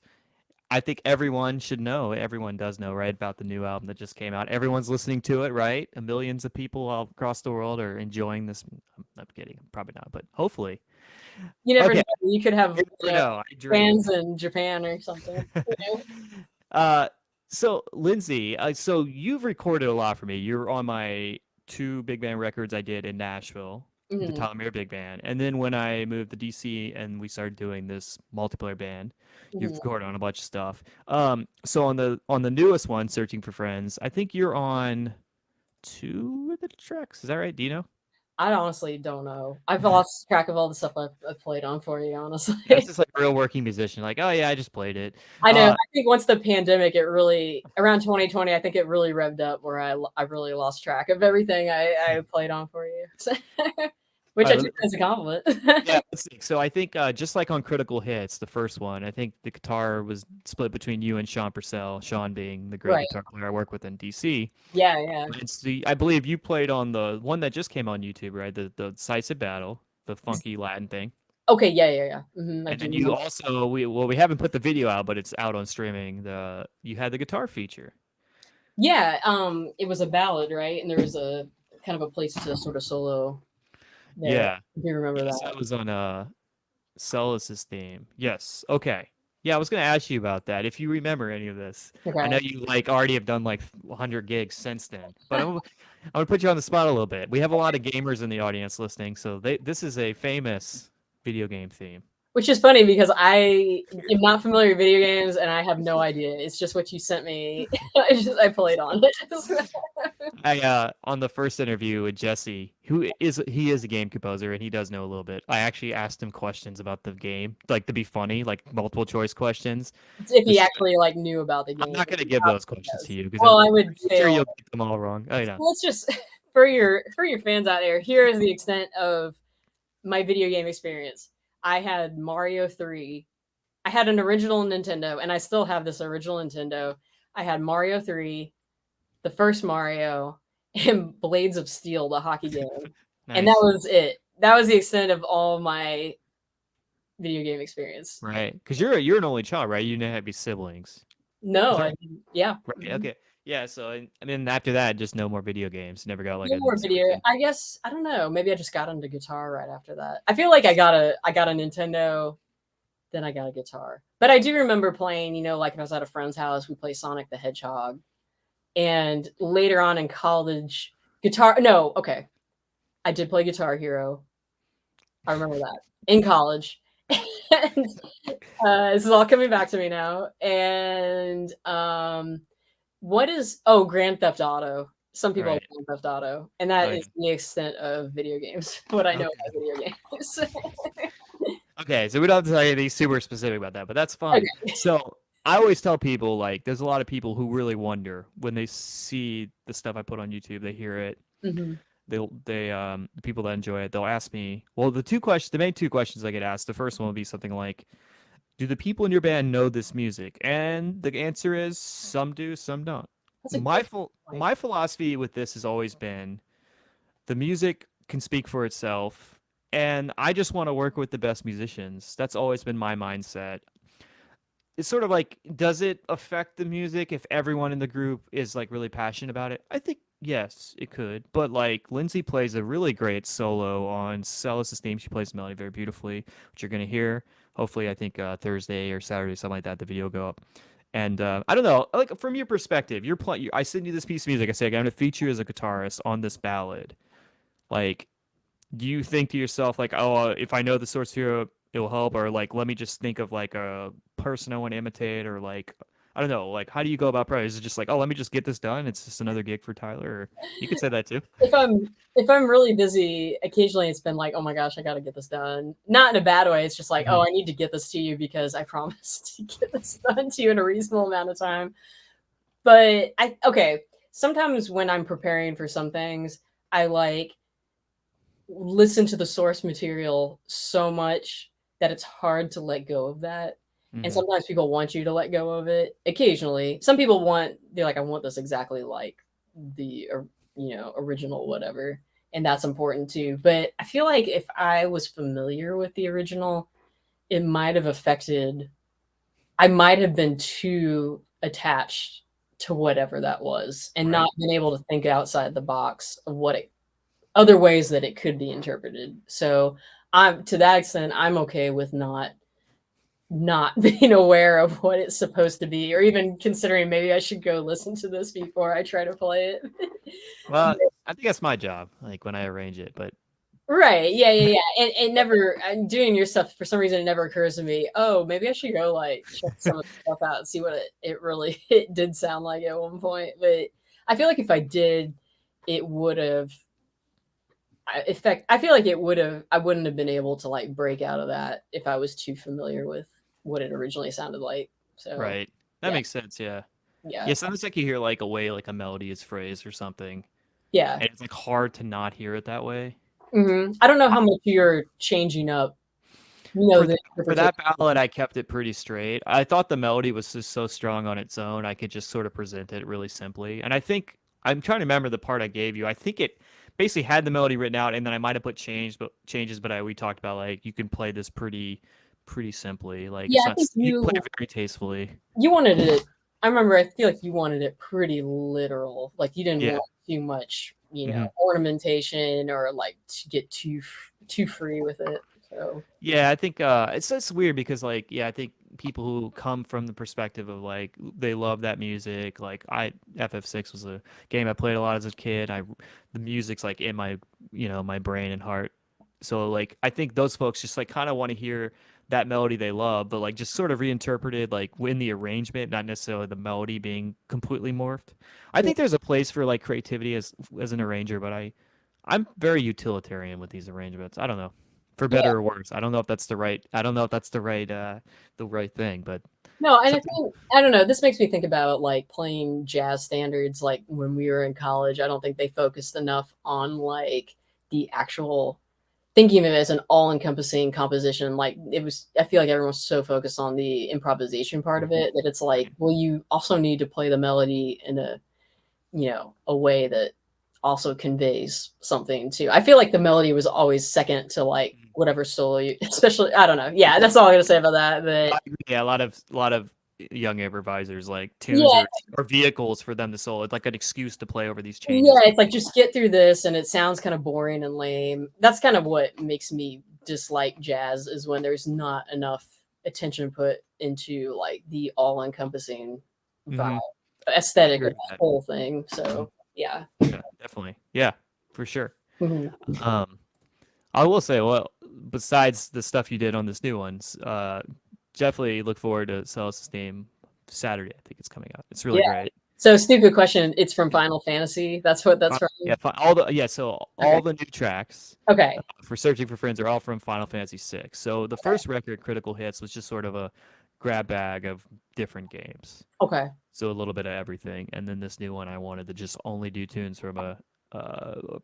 I think everyone should know. Everyone does know, right, about the new album that just came out. Everyone's listening to it, right? And millions of people all across the world are enjoying this. I'm kidding, probably not, but hopefully. You never know. Okay, You could have you never know. I dream. fans in Japan or something. You know? uh, so Lindsay, so you've recorded a lot for me. You're on my two big band records I did in Nashville, the Mhm, Tyler Big Band, and then when I moved to DC and we started doing this multiplayer band, you've mhm. recorded on a bunch of stuff. So on the newest one, Searching for Friends, I think you're on two of the tracks. Is that right? Do you know? I honestly don't know. I've lost track of all the stuff I've played on for you, honestly. That's just like a real working musician. Like, oh yeah, I just played it. I know. Uh, I think once the pandemic, it really around 2020, I think it really revved up where I really lost track of everything I played on for you, which all I right, took as a compliment. yeah, let's see. So I think just like on Critical Hits, the first one, I think the guitar was split between you and Sean Purcell. Sean being the great Right. guitar player I work with in DC. Yeah, yeah. It's the I believe you played on the one that just came on YouTube, right? The Decisive Battle, the funky Latin thing. Okay, yeah, yeah, yeah. I And do then you remember. also we haven't put the video out, but it's out on streaming. The you had the guitar feature. Yeah, it was a ballad, right? And there was a kind of a place to sort of solo there. Yeah. I do remember Yes, that. that was on Celes' theme. Yes. Okay. Yeah, I was gonna ask you about that. If you remember any of this, I know Okay. you like already have done like 100 gigs since then. But I'm gonna put you on the spot a little bit. We have a lot of gamers in the audience listening, so this is a famous video game theme. Which is funny because I am not familiar with video games and I have no idea. It's just what you sent me. I played on it. I on the first interview with Jesse, he is a game composer and he does know a little bit. I actually asked him questions about the game, like to be funny, like multiple choice questions. If he Just actually like knew about the I'm game. not gonna He give those probably questions to does. you because I'm Well, I would pretty sure fail. you'll get them all wrong. Oh yeah. Let's just for your fans out there. Here is the extent of my video game experience. I had Mario 3. I had an original Nintendo, and I still have this original Nintendo. I had Mario 3, the first Mario, and Blades of Steel, the hockey game. And that Nice. was it. That was the extent of all my video game experience. Right. Because you're an only child, right? You didn't have any siblings. Is No, that I right? yeah. Right. Okay. Yeah. So and then after that, just no more video games. Never got like No a more Super video. Nintendo. I guess I don't know. Maybe I just got into guitar right after that. I feel like I got a Nintendo, then I got a guitar. But I do remember playing, like if I was at a friend's house, we play Sonic the Hedgehog. And later on in college, guitar no, okay. I did play Guitar Hero. I remember that in college. And this is all coming back to me now. And what is Grand Theft Auto? Some people like Right. Grand Theft Auto, and Oh that yeah. is the extent of video games. What I know Okay. about video games. Okay. So we don't have to tell you be super specific about that, but that's fine. Okay. So I always tell people like there's a lot of people who really wonder when they see the stuff I put on YouTube, they hear it, Mhm. the people that enjoy it, they'll ask me, well, the main two questions I get asked, the first one will be something like, do the people in your band know this music? And the answer is some do, some don't. That's a good point. My philosophy with this has always been the music can speak for itself, and I just want to work with the best musicians. That's always been my mindset. It's sort of like, does it affect the music if everyone in the group is like really passionate about it? I think yes, it could. But like Lindsay plays a really great solo on Celes' theme. She plays the melody very beautifully, which you're gonna hear. Hopefully, I think Thursday or Saturday, something like that. The video go up. And I don't know, like from your perspective, you're playing. I send you this piece of music. I say, I'm gonna feature you as a guitarist on this ballad. Like, do you think to yourself like, oh, if I know the source here, it'll help, or like, let me just think of like a person I want to imitate, or like, I don't know, like, how do you go about practice? Is it just like, oh, let me just get this done? It's just another gig for Tyler, or you could say that too. If I'm really busy, occasionally it's been like, oh my gosh, I got to get this done. Not in a bad way. It's just like, oh, Mhm. I need to get this to you because I promised to get this done to you in a reasonable amount of time. But okay. Sometimes when I'm preparing for some things, I like listen to the source material so much that it's hard to let go of that. And Mhm. sometimes people want you to let go of it. Occasionally, some people they're like, I want this exactly like the original whatever, and that's important too. But I feel like if I was familiar with the original, it might have affected. I might have been too attached to whatever that was and Right. not been able to think outside the box of what it other ways that it could be interpreted. So I'm to that extent, I'm okay with not being aware of what it's supposed to be, or even considering maybe I should go listen to this before I try to play it. Well, I think that's my job, like when I arrange it. But Right. Yeah, yeah, yeah. And it never and doing your stuff for some reason it never occurs to me, oh, maybe I should go like check some of the stuff out and see what it really it did sound like at one point. But I feel like if I did, it would have I feel like it would have I wouldn't have been able to like break out of that if I was too familiar with what it originally sounded like. So right, that yeah, makes sense. Yeah, yeah, yeah. Sometimes like you hear like a way like a melody is phrased or something, yeah. and it's like hard to not hear it that way. I don't know how much you're changing up, For the for that interpretation. ballad, I kept it pretty straight. I thought the melody was just so strong on its own. I could just sort of present it really simply. And I think I'm trying to remember the part I gave you. I think it basically had the melody written out, and then I might have put changes. But we talked about like you can play this pretty simply. Like Yeah, it's I not think you play it very tastefully. you wanted it. I remember. I feel like you wanted it pretty literal. Like you didn't Yeah. want too much, hmm ornamentation or like to get too free with it. So Yeah, I think it's weird because like yeah, I think people who come from the perspective of like they love that music. Like FF6 was a game I played a lot as a kid. The music's like in my my brain and heart. So like I think those folks just like kind of want to hear that melody they love, but like just sort of reinterpreted like in the arrangement, not necessarily the melody being completely morphed. I yeah, think there's a place for like creativity as an arranger, but I'm very utilitarian with these arrangements. I don't know, for yeah. better or worse. I don't know if that's the right. I don't know if that's the right thing, but No, and I something. think I don't know. This makes me think about like playing jazz standards. Like when we were in college, I don't think they focused enough on like the actual thinking of it as an all-encompassing composition. Like it was, I feel like everyone was so focused on the improvisation part of it that it's like, Right. well, you also need to play the melody in a way that also conveys something too. I feel like the melody was always second to like whatever solo you, especially I don't know. Yeah, that's all I'm gonna say about that. But I agree. Yeah, a lot of young improvisers like tunes yeah, or vehicles for them to solo. It's like an excuse to play over these yeah, changes. it's like just get through this, and it sounds kind of boring and lame. That's kind of what makes me dislike jazz is when there's not enough attention put into like the all-encompassing vibe, Mm-hmm. I aesthetic agree of with that that. whole thing. Mhm. So yeah. Yeah, definitely. Yeah, for sure. Mhm. Um, I will say, well, besides the stuff you did on this new ones, definitely look forward to Celes' game Saturday. I think it's coming out. It's really Yeah. great. So stupid question. It's from Final Fantasy. That's what that's from. Yeah, all the so Okay. all the new tracks Okay. for Searching for Friends are all from Final Fantasy VI. So the first record, Critical Hits, was just sort of a grab bag of different games. Okay. So a little bit of everything. And then this new one, I wanted to just only do tunes from a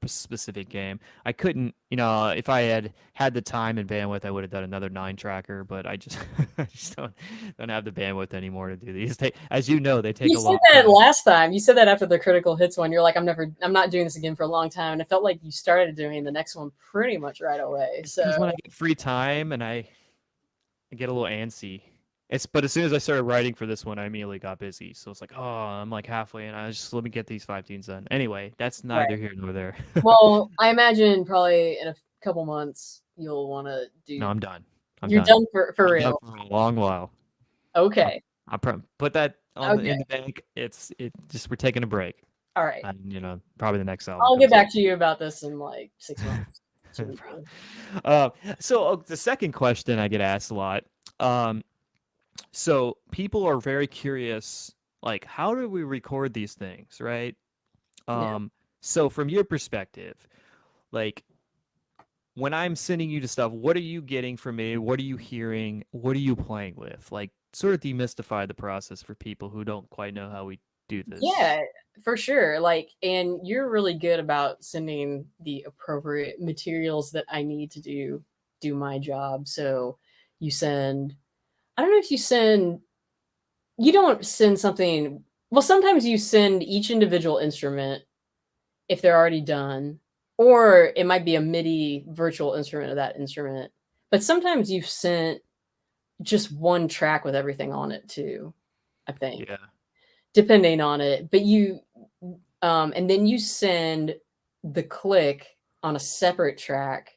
specific game. I couldn't, if I had had the time and bandwidth, I would have done another 9 tracker, but I just I just don't have the bandwidth anymore to do these. As you know, they take You a said long that time. last time. You said that after the critical hits one. You're like, I'm not doing this again for a long time. And it felt like you started doing the next one pretty much right away. It's So because when I get free time and I get a little antsy. But as soon as I started writing for this one, I immediately got busy. So it's like, oh, I'm like halfway, and I just let me get these 5 tunes done. Anyway, that's neither right. here nor there. Well, I imagine probably in a couple months you'll want to No, do. I'm done. I'm You're done. done for I'm done real. for a long while. I'll, Okay. put that Okay. in the bank. It just we're taking a break, All right. and probably the next album I'll get comes out. back to you about this in like 6 months. Should be cool. The second question I get asked a lot. Um, so people are very curious, like, how do we record these things, right? Yeah. So from your perspective, like when I'm sending you to stuff, what are you getting from me? What are you hearing? What are you playing with? Like, sort of demystify the process for people who don't quite know how we do this. Yeah, for sure. Like, and you're really good about sending the appropriate materials that I need to do my job. So you send, I don't know if you send, you don't send something. Well, sometimes you send each individual instrument if they're already done, or it might be a MIDI virtual instrument of that instrument. But sometimes you've sent just one track with everything on it too, I think, Yeah. depending on it. But and then you send the click on a separate track.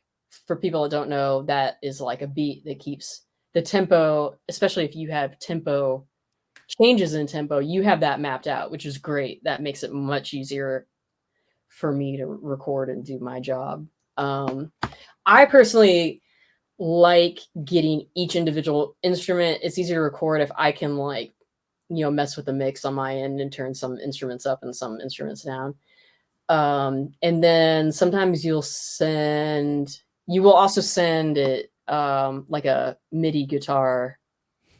For people that don't know, that is like a beat that keeps the tempo, especially if you have tempo changes in tempo, you have that mapped out, which is great. That makes it much easier for me to record and do my job. I personally like getting each individual instrument. It's easier to record if I can like, mess with the mix on my end and turn some instruments up and some instruments down. And then sometimes you will also send it like a MIDI guitar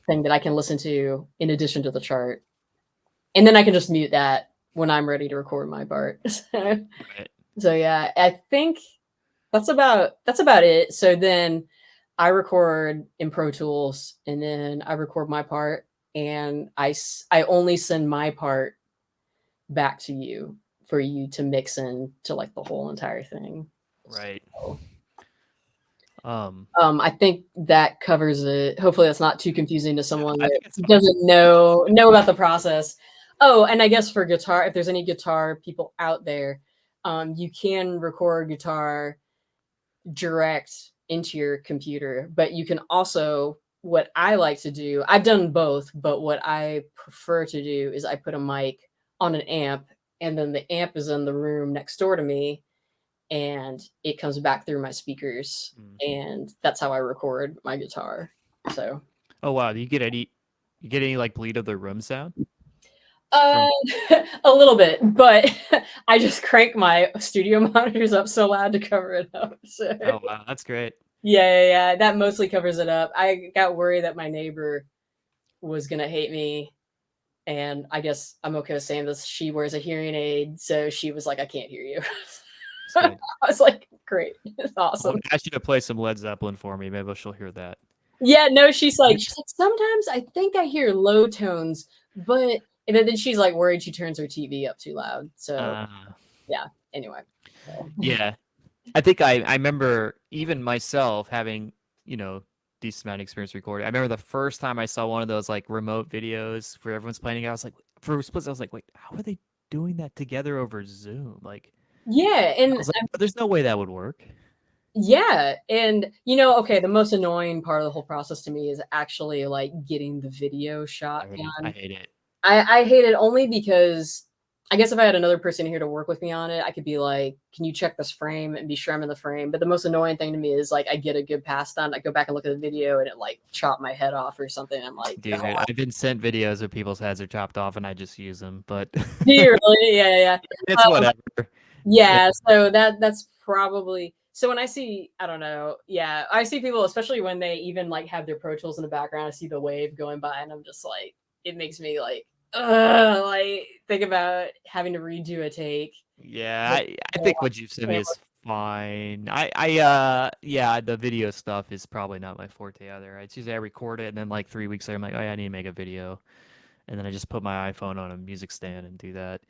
thing that I can listen to in addition to the chart. And then I can just mute that when I'm ready to record my part. Right. So yeah, I think that's about it. So then I record in Pro Tools and then I record my part and I only send my part back to you for you to mix in to like the whole entire thing. Right. So, Um, I think that covers it. Hopefully that's not too confusing to yeah, someone I that think it's fine. doesn't know about the process. Oh, and I guess for guitar, if there's any guitar people out there, you can record guitar direct into your computer, but you can also, what I like to do, I've done both, but what I prefer to do is I put a mic on an amp and then the amp is in the room next door to me and it comes back through my speakers and that's how I record my guitar. So Oh wow, do you get any like bleed of the room sound uh from? a little bit, but I just crank my studio monitors up so loud to cover it up. So Oh wow, that's great. yeah. That mostly covers it up. I got worried that my neighbor was gonna hate me, and I guess I'm okay with saying this. She wears a hearing aid, so she was like, "I can't hear you." It's I good. was like, "Great, it's I'll awesome." ask you to play some Led Zeppelin for me. Maybe she'll hear that. Yeah, no, she's like, sometimes I think I hear low tones, but and then she's like worried she turns her TV up too loud. So Uh, yeah. Anyway, so. yeah, I think I remember even myself having, you know, decent amount of experience recording. I remember the first time I saw one of those like remote videos where everyone's playing. I was like, for a split, I was like, wait, how are they doing that together over Zoom? Like, Yeah, I and was like, there's no way that would work. yeah, and okay, the most annoying part of the whole process to me is actually like getting the video shot I done. hate it. I hate it only because I guess if I had another person here to work with me on it, I could be like, "Can you check this frame and be sure I'm in the frame?" But the most annoying thing to me is like I get a good pass done, I go back and look at the video and it like chopped my head off or something. I'm like, Dude, "Oh, I've been sent videos of people's heads are chopped off and I just use them, but do you really?" Yeah. it's whatever. Yeah. Yeah, so that's probably so when I see, I don't know, yeah, I see people, especially when they even like have their Pro Tools in the background, I see the wave going by and I'm just like, it makes me like think about having to redo a take. Yeah, With I think what you've sent me is fine. Yeah, the video stuff is probably not my forte either. It's usually I record it and then like 3 weeks later I'm like, oh yeah, I need to make a video. And then I just put my iPhone on a music stand and do that.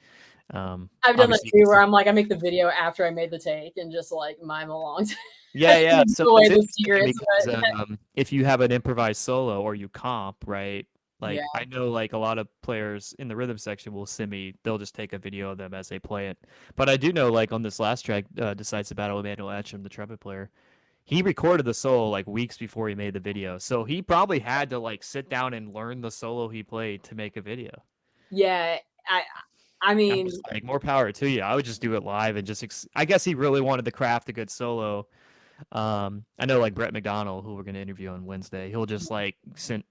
I've done that Obviously too, it's where I'm like, I make the video after I made the take and just like mime along. yeah. Give So away it's the interesting secrets, because but if you have an improvised solo or you comp, right? yeah, Like I know like a lot of players in the rhythm section will send me, they'll just take a video of them as they play it. But I do know like on this last track, Decisive Battle with Emmanuel Etcham, the trumpet player, he recorded the solo like weeks before he made the video. So he probably had to like sit down and learn the solo he played to make a video. yeah, I I I'm mean, just like, more power to you. I would just do it live and just, I guess he really wanted to craft a good solo. I know like Brett McDonald, who we're gonna interview on Wednesday, he'll just like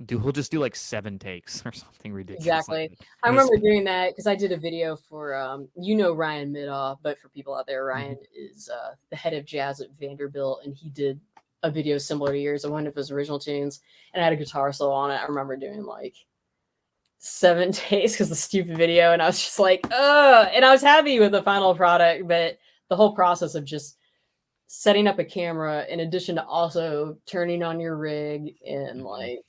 he'll just do like 7 takes or something ridiculous like exactly. that. I And it's remember doing that because I did a video for Ryan Middaugh, but for people out there, Mhm. Ryan is the head of jazz at Vanderbilt, and he did a video similar to yours of one of his original tunes, and I had a guitar solo on it. I remember doing like 7 days because the stupid video, and I was just like, and I was happy with the final product, but the whole process of just setting up a camera in addition to also turning on your rig and Mhm. like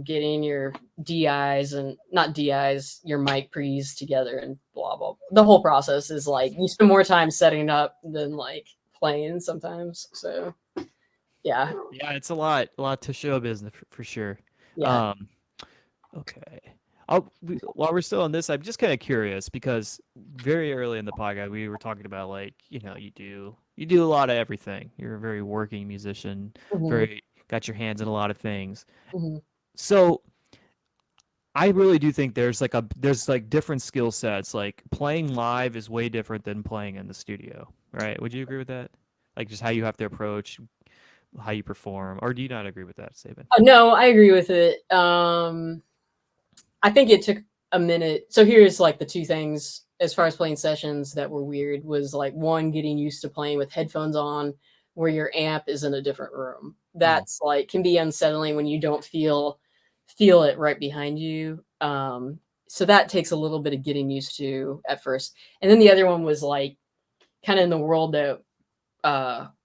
getting your DIs and not DIs, your mic pre's together and blah blah. The whole process is like you spend more time setting up than like playing sometimes. So Yeah. Yeah, it's a lot to show business for sure. Yeah. Um, okay. While we're still on this, I'm just kind of curious because very early in the podcast we were talking about like, you do a lot of everything. You're a very working musician, Hmm. very got your hands in a lot of things. Hmm. So I really do think there's like different skill sets. Like playing live is way different than playing in the studio, right? Would you agree with that? Like just how you have to approach how you perform, or do you not agree with that statement? No, I agree with it. I think it took a minute. So here's like the two things as far as playing sessions that were weird was like one getting used to playing with headphones on where your amp is in a different room. Mm, That's like can be unsettling when you don't feel it right behind you. So that takes a little bit of getting used to at first. And then the other one was like kind of in the world that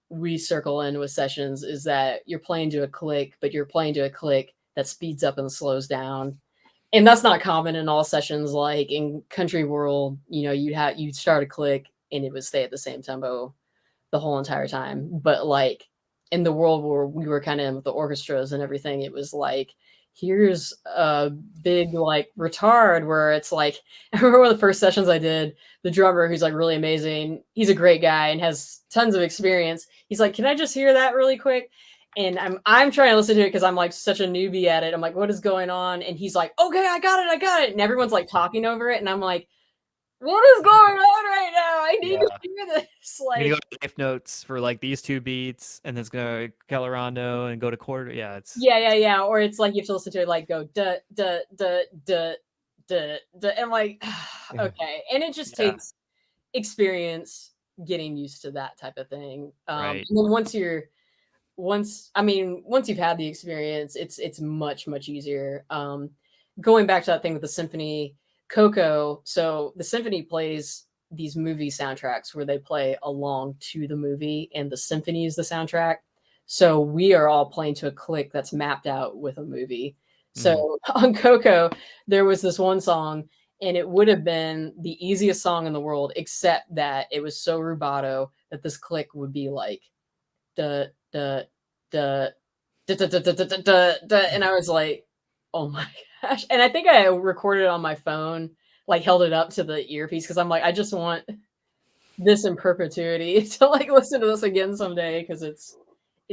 we circle in with sessions is that you're playing to a click, but you're playing to a click that speeds up and slows down, and that's not common in all sessions. Like in country world, you'd start a click and it would stay at the same tempo the whole entire time. But like in the world where we were kind of in with the orchestras and everything, it was like here's a big like retard where it's like I remember one of the first sessions I did, the drummer who's like really amazing, he's a great guy and has tons of experience. He's like, "Can I just hear that really quick?" And I'm trying to listen to it because I'm like such a newbie at it. I'm like, what is going on? And he's like, okay, I got it. And everyone's like talking over it. And I'm like, what is going on right now? I need to yeah. hear this. You're Like, gonna go to life notes for like these two beats, and then it's gonna Calorando and go to quarter. Yeah, it's yeah. Or it's like you have to listen to it like go duh duh duh duh duh duh. And I'm like, yeah, okay. And it just yeah, takes experience getting used to that type of thing. right. And then once you've had the experience, it's much easier. Going back to that thing with the symphony, Coco. So the symphony plays these movie soundtracks where they play along to the movie, and the symphony is the soundtrack. So we are all playing to a click that's mapped out with a movie. Mm, So on Coco, there was this one song, and it would have been the easiest song in the world, except that it was so rubato that this click would be like da da da da da da da da da da, and I was like, oh my gosh. And I think I recorded it on my phone, like held it up to the earpiece because I'm like, I just want this in perpetuity to like listen to this again someday because it's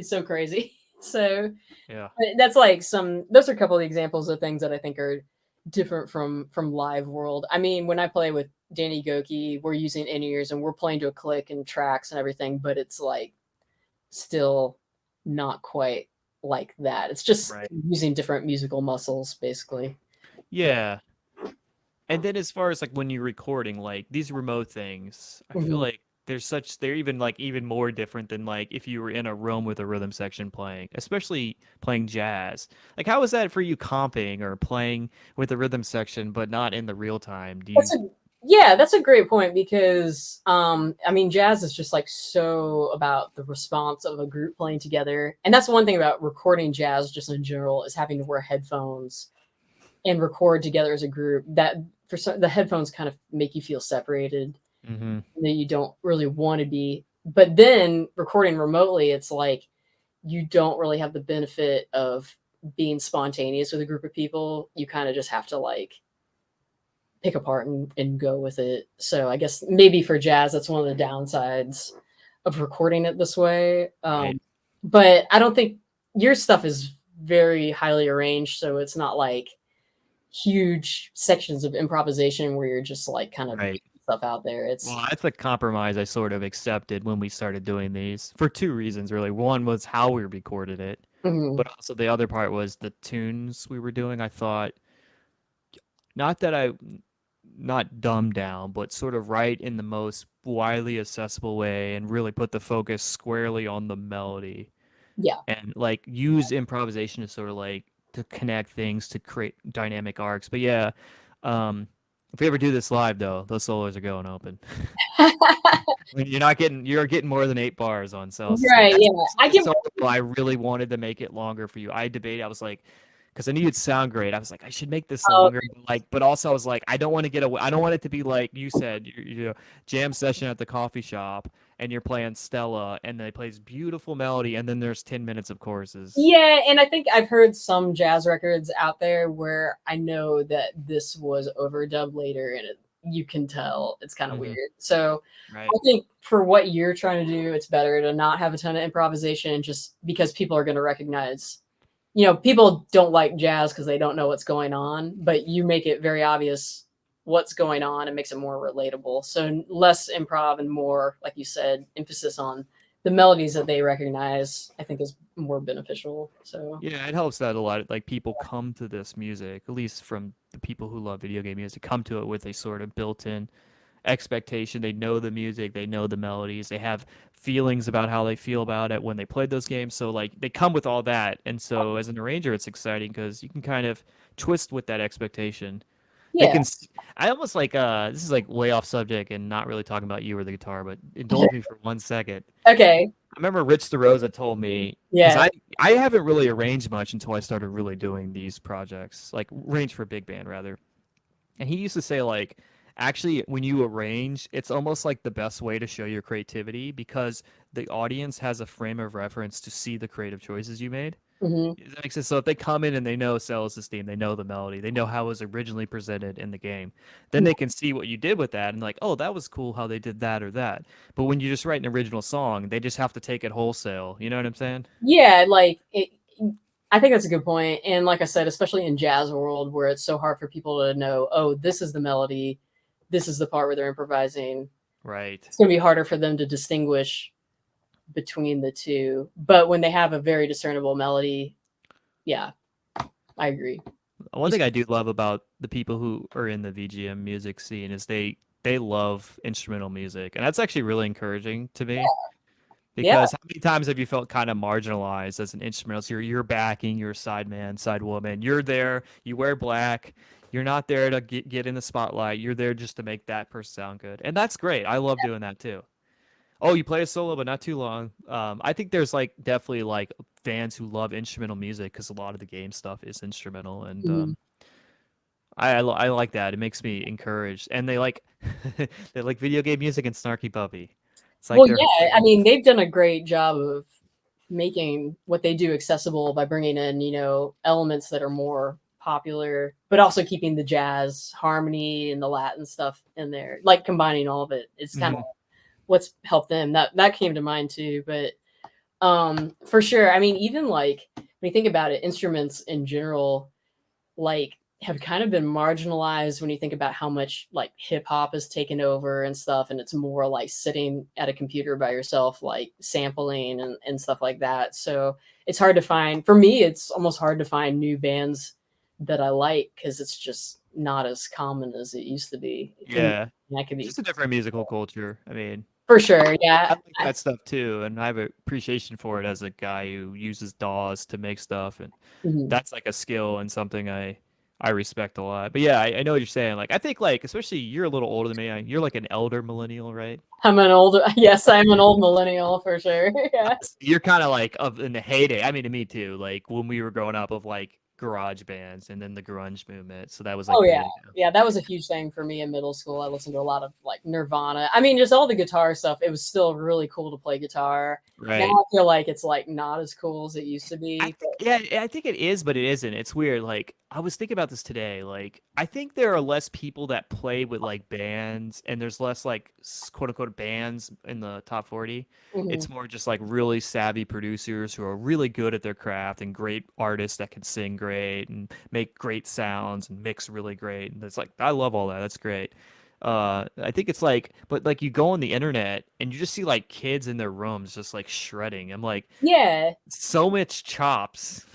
so crazy. So yeah, that's like those are a couple of examples of things that I think are different from live world. I mean, when I play with Danny Goki, we're using in-ears and we're playing to a click and tracks and everything, but it's like still not quite like that. It's just right. using different musical muscles, basically. Yeah. And then as far as like when you're recording, like these remote things, I feel Mhm. like they're even like even more different than like if you were in a room with a rhythm section playing, especially playing jazz. Like how is that for you comping or playing with a rhythm section but not in the real time? Do you That's a Yeah, that's a great point because I mean jazz is just like so about the response of a group playing together. And that's one thing about recording jazz just in general is having to wear headphones and record together as a group. That the headphones kind of make you feel separated hmm that you don't really want to be. But then recording remotely, it's like you don't really have the benefit of being spontaneous with a group of people. You kind of just have to like pick apart and go with it. So I guess maybe for jazz, that's one of the downsides of recording it this way. right. But I don't think your stuff is very highly arranged, so it's not like huge sections of improvisation where you're just like kind of Right. stuff out there. It's Well, that's a compromise I sort of accepted when we started doing these for two reasons, really. One was how we recorded it, mhm. but also the other part was the tunes we were doing. I thought, not that I, not dumbed down, but sort of write in the most widely accessible way and really put the focus squarely on the melody Yeah. and like use improvisation to sort of like to connect things to create dynamic arcs. But yeah, um, if we ever do this live though, those solos are going open. I mean, you're getting more than 8 bars on Celes. Like Right, that's yeah. I actually a can solo I really wanted to make it longer for you. I debated. I was like, because I knew it'd sound great. I was like, I should make this oh, longer. But also I was like, I don't want to get away. I don't want it to be like you said, jam session at the coffee shop, and you're playing Stella, and they plays beautiful melody, and then there's 10 minutes of choruses. Yeah, and I think I've heard some jazz records out there where I know that this was overdubbed later, and you can tell it's kind of Hmm. weird. So Right. I think for what you're trying to do, it's better to not have a ton of improvisation, just because people are going to recognize. People don't like jazz because they don't know what's going on, but you make it very obvious what's going on and makes it more relatable. So less improv and more, like you said, emphasis on the melodies that they recognize, I think is more beneficial. So Yeah, it helps that a lot. Like people come to this music, at least from the people who love video game music, come to it with a sort of built-in expectation. They know the music, they know the melodies, they have feelings about how they feel about it when they played those games. So like they come with all that. And so as an arranger, it's exciting because you can kind of twist with that expectation. They yeah. can I almost like this is like way off subject and not really talking about you or the guitar, but indulge me for 1 second. Okay. I remember Rich DeRosa told me because Yeah. I haven't really arranged much until I started really doing these projects, like arrange for big band rather. And he used to say like actually when you arrange, it's almost like the best way to show your creativity because the audience has a frame of reference to see the creative choices you made. Hmm. Does that make sense? So if they come in and they know Celes' theme, they know the melody, they know how it was originally presented in the game, then they can see what you did with that and like, oh, that was cool how they did that or that. But when you just write an original song, they just have to take it wholesale. You know what I'm saying? Yeah, like I think that's a good point. And like I said, especially in jazz world where it's so hard for people to know, oh, this is the melody, this is the part where they're improvising. Right. It's going to be harder for them to distinguish between the two. But when they have a very discernible melody, yeah, I agree. One thing I do love about the people who are in the VGM music scene is they love instrumental music, and that's actually really encouraging to me. Yeah. Because how many times have you felt kind of marginalized as an instrumentalist? You're backing, you're a side man, side woman. You're there, you wear black. You're not there to get in the spotlight. You're there just to make that person sound good. And that's great. I love doing that too. Oh, you play a solo, but not too long. I think there's like definitely like fans who love instrumental music because a lot of the game stuff is instrumental, and Mhm. I like that. It makes me encouraged, and they like they like video game music and Snarky Puppy. It's like Well, they're yeah, I mean, they've done a great job of making what they do accessible by bringing in, elements that are more popular, but also keeping the jazz harmony and the Latin stuff in there, like combining all of it. It's kind of Mhm. what's helped them. That came to mind too, but for sure. I mean, even like when you think about it, instruments in general, like have kind of been marginalized when you think about how much like hip hop has taken over and stuff, and it's more like sitting at a computer by yourself, like sampling and stuff like that. So it's hard to find, for me, it's almost hard to find new bands that I like because it's just not as common as it used to be. Yeah, That could it's be just a different musical culture. I mean, for sure. I Yeah. like that stuff too, and I have appreciation for it as a guy who uses DAWs to make stuff, and Mhm. that's like a skill and something I respect a lot. But yeah, I know what you're saying. Like, I think like especially you're a little older than me. You're like an elder millennial, right? I'm an old, yes, I'm an old millennial for sure. Yeah. You're kind of like of in the heyday. I mean, to me too. Like when we were growing up, of like garage bands and then the grunge movement. So that was like Oh the yeah. heyday. Yeah, that was a huge thing for me in middle school. I listened to a lot of like Nirvana. I mean, just all the guitar stuff. It was still really cool to play guitar. Now Right. I feel like it's like not as cool as it used to I be. think yeah, I think it is, but it isn't. It's weird. Like I was thinking about this today. Like I think there are less people that play with like bands, and there's less like quote unquote bands in the top 40. But It's more just like really savvy producers who are really good at their craft and great artists that can sing great and make great sounds and mix really great. And it's like I love all that. That's great. I think it's like, but like you go on the internet and you just see like kids in their rooms just like shredding. I'm like, yeah. so much chops.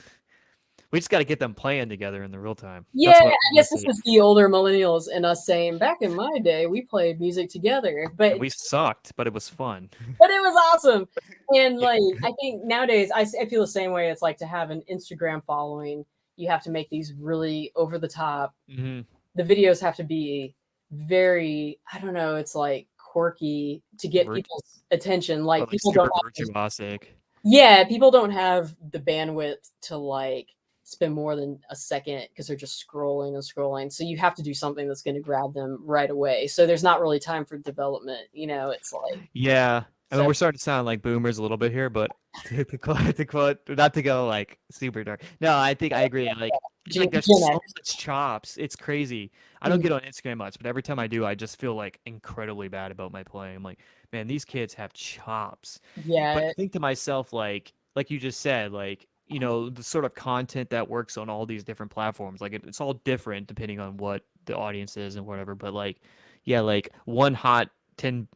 We just got to get them playing together in the real time. Yeah, That's what I I want guess to this see. is the older millennials and us saying back in my day we played music together. And we sucked, but it was fun. But it was awesome. And Yeah. like I think nowadays I feel the same way. It's like to have an Instagram following, you have to make these really over the top. Hmm. The videos have to be very, I don't know, it's like quirky to get Virt- people's attention. Like or like people don't super have, virtuosic. yeah, people don't have the bandwidth to like spend more than a second because they're just scrolling and scrolling. So you have to do something that's going to grab them right away. So there's not really time for development. It's like, Yeah. I mean, So we're starting to sound like boomers a little bit here, but to quote, not to go like super dark. No, I think I agree. Like there's Gen so X. much chops. It's crazy. I don't Mhm. get on Instagram much, but every time I do, I just feel like incredibly bad about my playing. I'm like, man, these kids have chops. But Yeah, I think to myself, like you just said, like, the sort of content that works on all these different platforms, like it's all different depending on what the audience is and whatever. But like, yeah, like one hot 10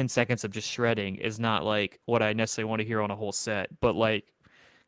seconds of just shredding is not like what I necessarily want to hear on a whole set. But like,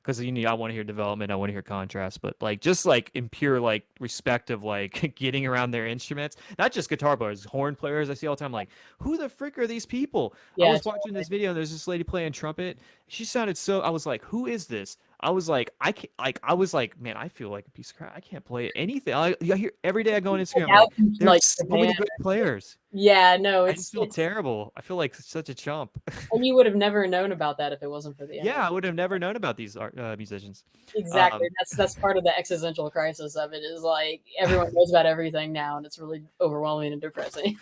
because I want to hear development, I want to hear contrast, but like just like in pure like respect of like getting around their instruments, not just guitar players, horn players. I see all the time. Like, who the frick are these people? I yeah, was watching this video and there's this lady playing trumpet. She sounded so. I was like, who is this? I was like, I can't. Like, I was like, man, I feel like a piece of crap. I can't play anything. I hear every day I go on Instagram. I'm out like, in, there's like so many Japan. great players. Yeah, no, I just feel terrible. I feel like such a chump. and you would have never known about that if it wasn't for the Yeah, internet. I would have never known about these musicians. Exactly. Um, That's part of the existential crisis of it is like everyone knows about everything now and it's really overwhelming and depressing.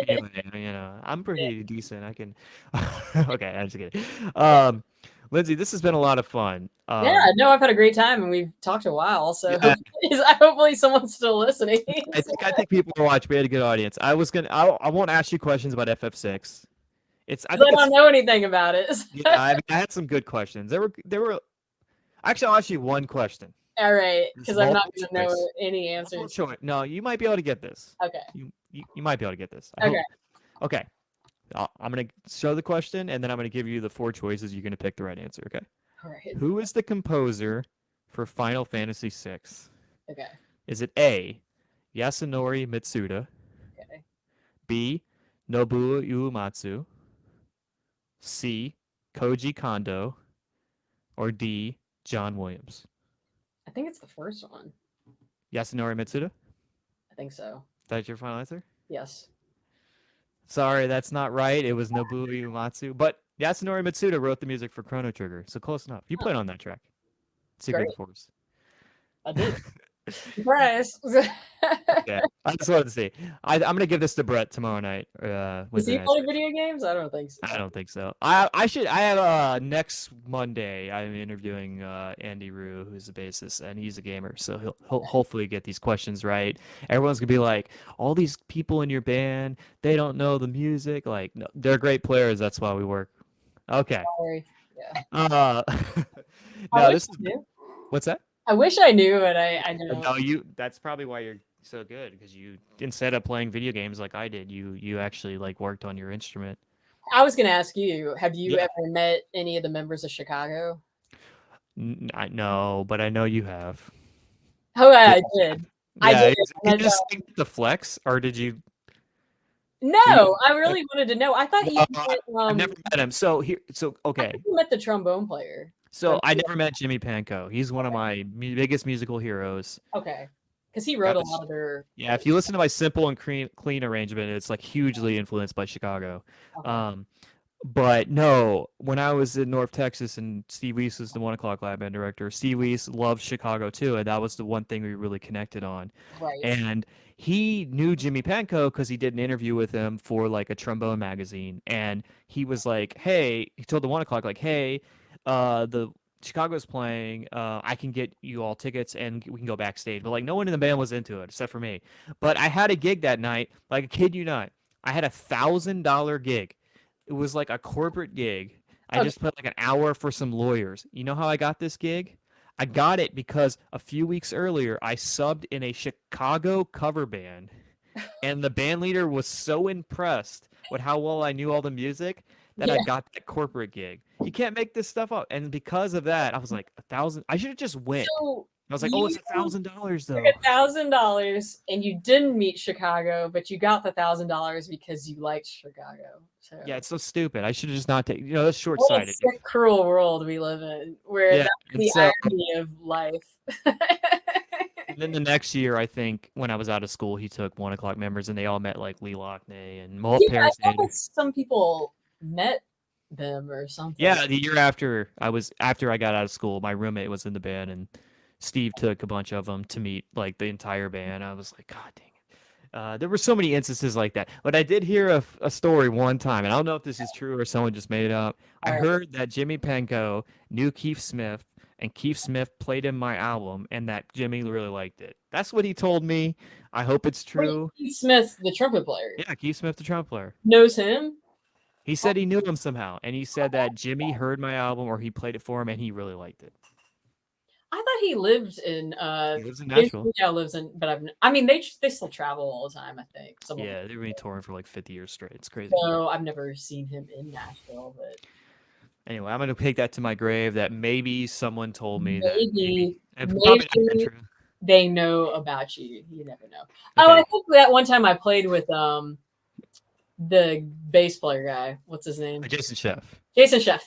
Anyway, I'm pretty decent. I can. Okay, I'm just kidding. Um, Lindsay, this has been a lot of fun. Yeah, no, I've had a great time and we've talked a while, so Yeah, hopefully someone's still listening. I think people are watching. We had a good audience. I won't ask you questions about FF6. I 'Cause think I it's. don't know anything about it. Yeah, I had some good questions. There were. Actually, I'll ask you one question. All right, It's because I'm not multiple going to choice. know any Multiple answers. choice. No, you might be able to get this. Okay. You might be able to get this. I Okay. hope. Okay. I'm gonna show the question, and then I'm gonna give you the four choices. You're gonna pick the right answer. Okay. All right. Who is the composer for Final Fantasy VI? Okay. Is it A, Yasunori Mitsuda, Okay. B, Nobuo Uematsu, C, Koji Kondo, or D, John Williams? I think it's the first one. Yasunori Mitsuda? I think so. That's your final answer? Yes. Sorry, that's not right. It was Nobuo Uematsu, but Yasunori Mitsuda wrote the music for Chrono Trigger, so close enough. You Huh, played on that track, Secret of great. the Forest. I did. Surprise. Yeah, I just wanted to see. I'm gonna give this to Brett tomorrow night, Does Wednesday he night. play video games? I don't think so. I don't think so. I have next Monday I'm interviewing Andy Rue, who's a bassist, and he's a gamer, so he'll hopefully get these questions right. Everyone's gonna be like, all these people in your band, they don't know the music. Like, no, they're great players. That's why we work. Okay. Sorry. Yeah. Uh, I no, wish this I is knew. what's that? I wish I knew, but I don't. No, you. That's probably why you're so good because you instead of playing video games like I did, you actually like worked on your instrument. I was going to ask you, have you Yeah. ever met any of the members of Chicago? I know, but I know you have. Oh, yeah, Did I did. I Yeah, did. can And you just stick with the flex, or did you? Were you? no, I really wanted to know. I thought you No, met, I've never met him. So I okay. thought you met the trombone player. So But I never met Jimmy Pankow. He's one of my biggest musical heroes. okay, because he wrote Got a this. lot of their. Yeah, if you listen to my simple and clean arrangement, it's like hugely influenced by Chicago. Okay. Um, But no, when I was in North Texas and Steve Weiss was the 1 o'clock live band director, Steve Weiss loved Chicago too, and that was the one thing we really connected on. Right. And he knew Jimmy Pankow because he did an interview with him for like a trombone magazine, and he was like, "Hey," he told the 1 o'clock like, "Hey, the Chicago's playing. I can get you all tickets and we can go backstage." But like, no one in the band was into it except for me. But I had a gig that night, like, I kid you not, I had $1,000 gig. It was like a corporate gig. I Okay. just put like an hour for some lawyers. You know how I got this gig? I got it because a few weeks earlier I subbed in a Chicago cover band, and the band leader was so impressed with how well I knew all the music that I Yeah. got that corporate gig. You can't make this stuff up. And because of that, I was like, 1,000. I should have just went. So I was like, oh, you it's $1,000 took though. $1,000 and you didn't meet Chicago, but you got the $1,000 because you liked Chicago. So Yeah, it's so stupid. I should have just not taken. That's short what a sighted. sick, cruel world we live in, where Yeah, that's and the so irony of life. and then the next year, I think when I was out of school, he took 1 o'clock members, and they all met like Lee Lockney and Malt Yeah, I thought Parasander. that some people met them or something. Yeah, the year after I got out of school, my roommate was in the band, and Steve took a bunch of them to meet like the entire band. I was like, God dang it. There were so many instances like that. But I did hear a story one time, and I don't know if this is true or someone just made it up. I All right. heard that Jimmy Penko knew Keith Smith, and Keith Smith played him my album, and that Jimmy really liked it. That's what he told me. I hope it's Wait, true. Keith Smith, the trumpet player, Yeah, Keith Smith, the trumpet player. knows him. He said he knew him somehow, and he said that Jimmy heard my album or he played it for him, and he really liked it. I thought he lived in He lives in James Nashville. Now lives in, but I mean they still travel all the time. I think some of them. Yeah, they've been touring for like 50 years straight. It's crazy. So I've never seen him in Nashville, but Anyway, I'm gonna take that to my grave. That maybe someone told me that maybe probably not even true. they know about you. You never know. Oh, Okay. I think that one time I played with the bass player guy. What's his name? Jason Chef. Jason Chef.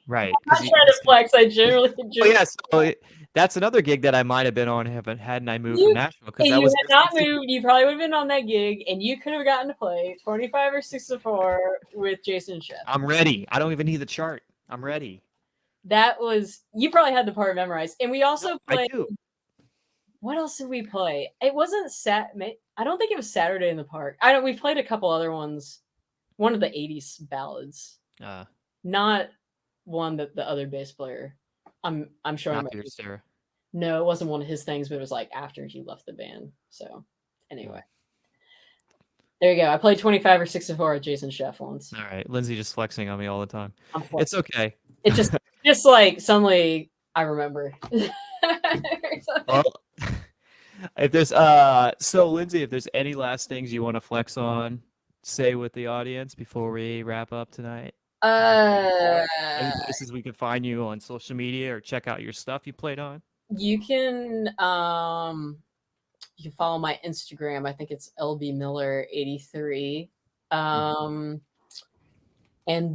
Right. I'm trying to flex. I generally enjoy. Oh yeah, so that's another gig that I might have been on hadn't I moved from Nashville If because that you was had not moved, you probably would have been on that gig, and you could have gotten to play 25 or 64 with Jason Chef. I'm ready. I don't even need the chart. I'm ready. That was you probably had the part memorized, and we also I played. do. What else did we play? It wasn't I don't think it was Saturday in the Park. I don't. We played a couple other ones. One of the '80s ballads, not one that the other bass player. I'm sure. Not your Sarah. No, it wasn't one of his things, but it was like after he left the band. So anyway, there you go. I played 25 or 64 at Jason Chef once. All right, Lindsay just flexing on me all the time. I'm It's okay. It just like suddenly I remember. Well, if there's so Lindsay, if there's any last things you want to flex on, say with the audience before we wrap up tonight. Any places we could find you on social media or check out your stuff you played on? You can follow my Instagram. I think it's lbmiller83. And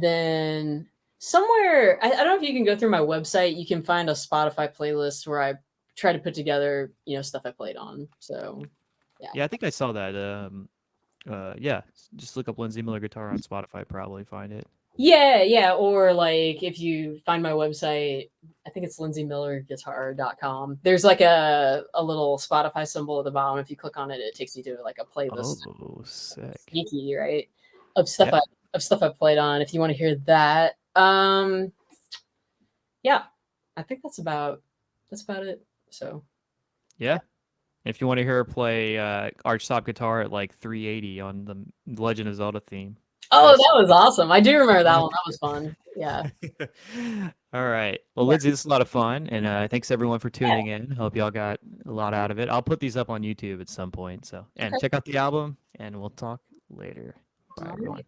then somewhere I don't know if you can go through my website. You can find a Spotify playlist where I try to put together, stuff I played on. So yeah, I think I saw that. Yeah, just look up Lindsey Miller guitar on Spotify. Probably find it. Yeah. Or like if you find my website, I think it's lindseymillerguitar.com. There's like a little Spotify symbol at the bottom. If you click on it, it takes you to like a playlist. Oh, sick. Sneaky, right? Of stuff I played on. If you want to hear that. Yeah. I think that's about it. So yeah. If you want to hear her play archtop guitar at like 380 on the Legend of Zelda theme. Oh, that was awesome. I do remember that one. That was fun. Yeah. All right. Well, Lindsay, this is a lot of fun. And thanks everyone for tuning in. Hope y'all got a lot out of it. I'll put these up on YouTube at some point. And check out the album and we'll talk later. Bye, everyone.